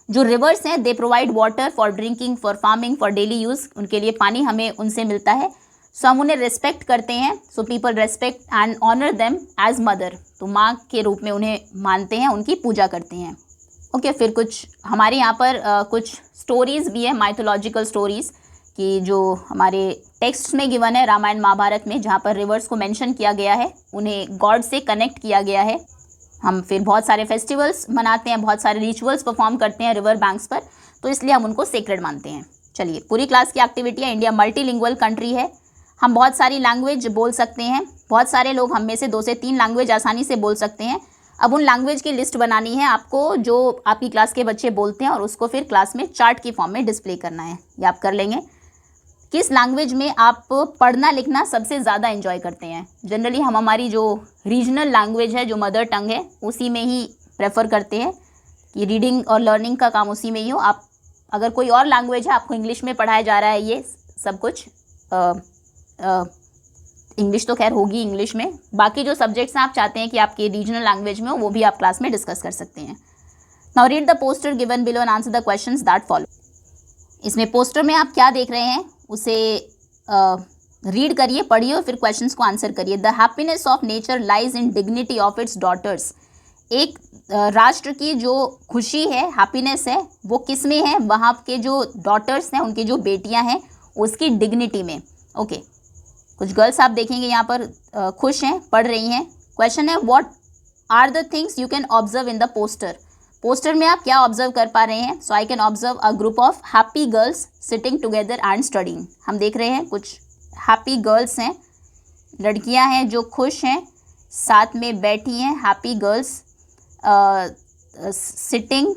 जो रिवर्स हैं they provide water for drinking, for farming, for daily use, उनके लिए पानी हमें उनसे मिलता है। सो हम उन्हें रिस्पेक्ट करते हैं। So people respect and honour them as mother, तो माँ के रूप में उन्हें मानते हैं, उनकी पूजा करते हैं। ओके, फिर कुछ हमारे यहाँ पर कुछ स्टोरीज़ भी है, माइथोलॉजिकल स्टोरीज़, कि जो हमारे टेक्स्ट में गिवन है रामायण महाभारत में, जहाँ पर रिवर्स को मेंशन किया गया है, उन्हें गॉड से कनेक्ट किया गया है। हम फिर बहुत सारे फेस्टिवल्स मनाते हैं, बहुत सारे रिचुअल्स परफॉर्म करते हैं रिवर बैंक्स पर, तो इसलिए हम उनको सेक्रेड मानते हैं। चलिए, पूरी क्लास की एक्टिविटी है। इंडिया मल्टीलिंगुअल कंट्री है, हम बहुत सारी लैंग्वेज बोल सकते हैं। बहुत सारे लोग हम में से 2 से 3 लैंग्वेज आसानी से बोल सकते हैं। अब उन लैंग्वेज की लिस्ट बनानी है आपको जो आपकी क्लास के बच्चे बोलते हैं, और उसको फिर क्लास में चार्ट की फॉर्म में डिस्प्ले करना है। ये आप कर लेंगे। किस लैंग्वेज में आप पढ़ना लिखना सबसे ज़्यादा एंजॉय करते हैं? जनरली हम हमारी जो रीजनल लैंग्वेज है, जो मदर टंग है, उसी में ही प्रेफर करते हैं कि रीडिंग और लर्निंग का काम उसी में ही हो। आप अगर कोई और लैंग्वेज है, आपको इंग्लिश में पढ़ाया जा रहा है, ये सब कुछ इंग्लिश तो खैर होगी इंग्लिश में, बाकी जो सब्जेक्ट्स हैं आप चाहते हैं कि आपके रीजनल लैंग्वेज में हो, वो भी आप क्लास में डिस्कस कर सकते हैं। Now read the poster given below and answer the questions that follow. इसमें पोस्टर में आप क्या देख रहे हैं उसे रीड करिए, पढ़िए और फिर क्वेश्चंस को आंसर करिए। The happiness of nature lies in dignity of its daughters. एक राष्ट्र की जो खुशी है, हैप्पीनेस है, वो किस में है? वहाँ के जो डॉटर्स हैं, उनकी जो बेटियां हैं, उसकी डिग्निटी में। ओके, कुछ गर्ल्स आप देखेंगे यहाँ पर खुश हैं, पढ़ रही हैं। क्वेश्चन है what are the things you can observe in the poster. Poster में आप क्या ऑब्जर्व कर पा रहे हैं? So I can observe a group of happy girls sitting together and studying. हम देख रहे हैं कुछ हैप्पी गर्ल्स हैं, लड़कियां हैं जो खुश हैं, साथ में बैठी हैं, happy girls sitting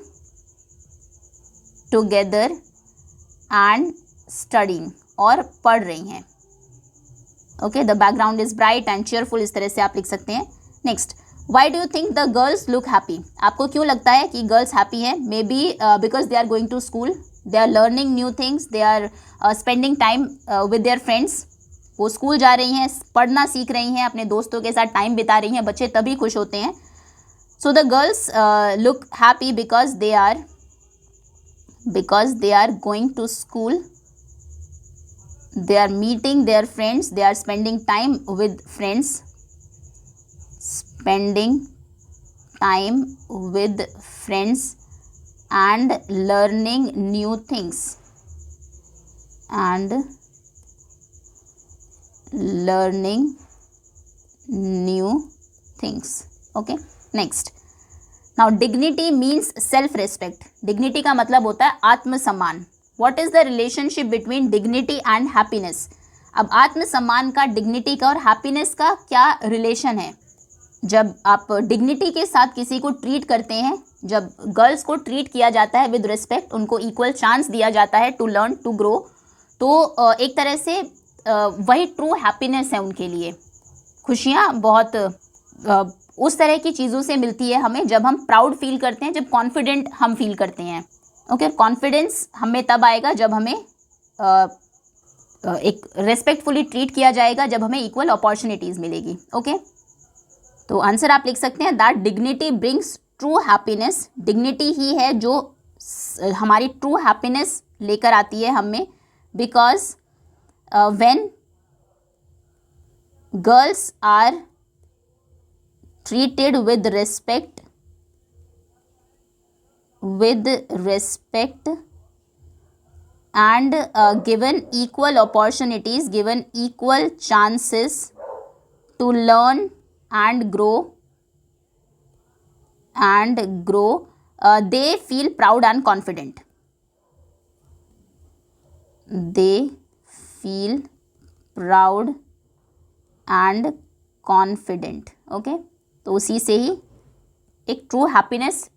together and studying, और पढ़ रही हैं। Okay, the background is bright and cheerful, इस तरह से आप लिख सकते हैं। Next, why do you think the girls look happy. आपको क्यों लगता है कि गर्ल्स हैप्पी हैं? Maybe because they are going to school, they are learning new things, they are spending time with their friends. वो school जा रही हैं, पढ़ना सीख रही हैं, अपने दोस्तों के साथ टाइम बिता रही हैं, बच्चे तभी खुश होते हैं। So the girls look happy because they are going to school, they are meeting their friends, they are spending time with friends, and learning new things, okay, next. Now dignity means self respect. dignity का मतलब होता है आत्मसम्मान। What is the relationship between dignity and happiness? अब आत्मसम्मान का, dignity का और हैप्पीनेस का क्या रिलेशन है? जब आप डिग्निटी के साथ किसी को ट्रीट करते हैं, जब गर्ल्स को ट्रीट किया जाता है विद रिस्पेक्ट, उनको इक्वल चांस दिया जाता है टू लर्न, टू ग्रो, तो एक तरह से वही ट्रू हैप्पीनेस है उनके लिए। खुशियाँ बहुत उस तरह की चीज़ों से मिलती है हमें जब हम प्राउड फील करते हैं, जब कॉन्फिडेंट हम फील करते हैं। ओके, कॉन्फिडेंस हमें तब आएगा जब हमें एक रेस्पेक्टफुली ट्रीट किया जाएगा, जब हमें इक्वल अपॉर्चुनिटीज़ मिलेगी। ओके, तो आंसर आप लिख सकते हैं that dignity brings true happiness. Dignity ही है जो हमारी ट्रू हैप्पीनेस लेकर आती है हमें, because when girls are treated with respect and given equal opportunities, given equal chances to learn and grow, they feel proud and confident. They feel proud and confident. Okay, तो उसी से ही एक true happiness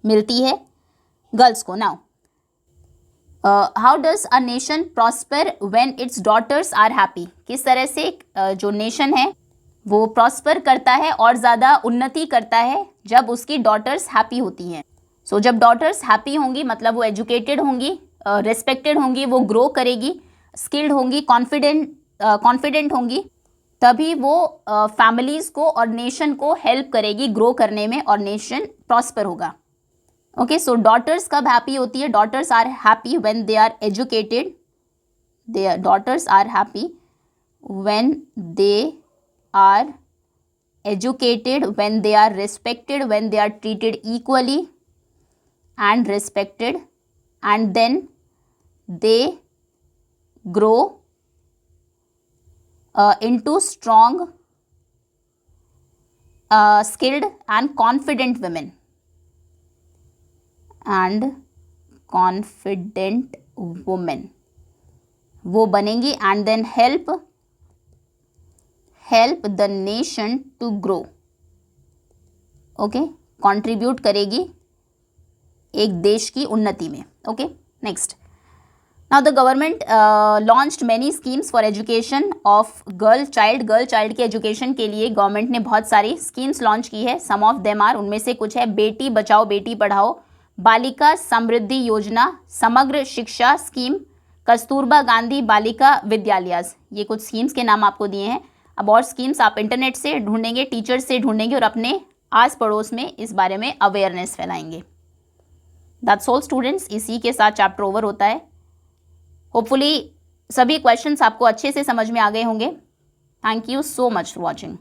मिलती है girls को। Now how does a nation prosper when its daughters are happy? किस तरह से जो नेशन है वो प्रॉस्पर करता है और ज़्यादा उन्नति करता है जब उसकी डॉटर्स हैप्पी होती हैं. सो जब डॉटर्स हैप्पी होंगी मतलब वो एजुकेटेड होंगी, रिस्पेक्टेड होंगी, वो ग्रो करेगी, स्किल्ड होंगी, कॉन्फिडेंट होंगी, तभी वो फैमिलीज़ को और नेशन को हेल्प करेगी ग्रो करने में और नेशन प्रॉस्पर होगा. ओके, सो डॉटर्स कब हैप्पी होती है? Daughters are happy when they are educated. Their daughters are happy when they are educated, when they are respected, when they are treated equally and respected, and then they grow into strong, skilled and confident women and confident women वो बनेंगी and then help the nation to grow. Okay, contribute करेगी एक देश की उन्नति में. Okay, next. Now the government launched many schemes for education of girl child के education के लिए गवर्नमेंट ने बहुत सारी स्कीम्स लॉन्च की है. सम ऑफ देम आर, उनमें से कुछ है बेटी बचाओ बेटी पढ़ाओ, बालिका समृद्धि योजना, समग्र शिक्षा स्कीम, कस्तूरबा गांधी बालिका विद्यालयास. ये कुछ स्कीम्स के नाम आपको दिए हैं. अब और स्कीम्स आप इंटरनेट से ढूंढेंगे, टीचर्स से ढूंढेंगे और अपने आस पड़ोस में इस बारे में अवेयरनेस फैलाएंगे. दैट्स ऑल स्टूडेंट्स, इसी के साथ चैप्टर ओवर होता है. होपफुली सभी क्वेश्चंस आपको अच्छे से समझ में आ गए होंगे. Thank you so much for watching.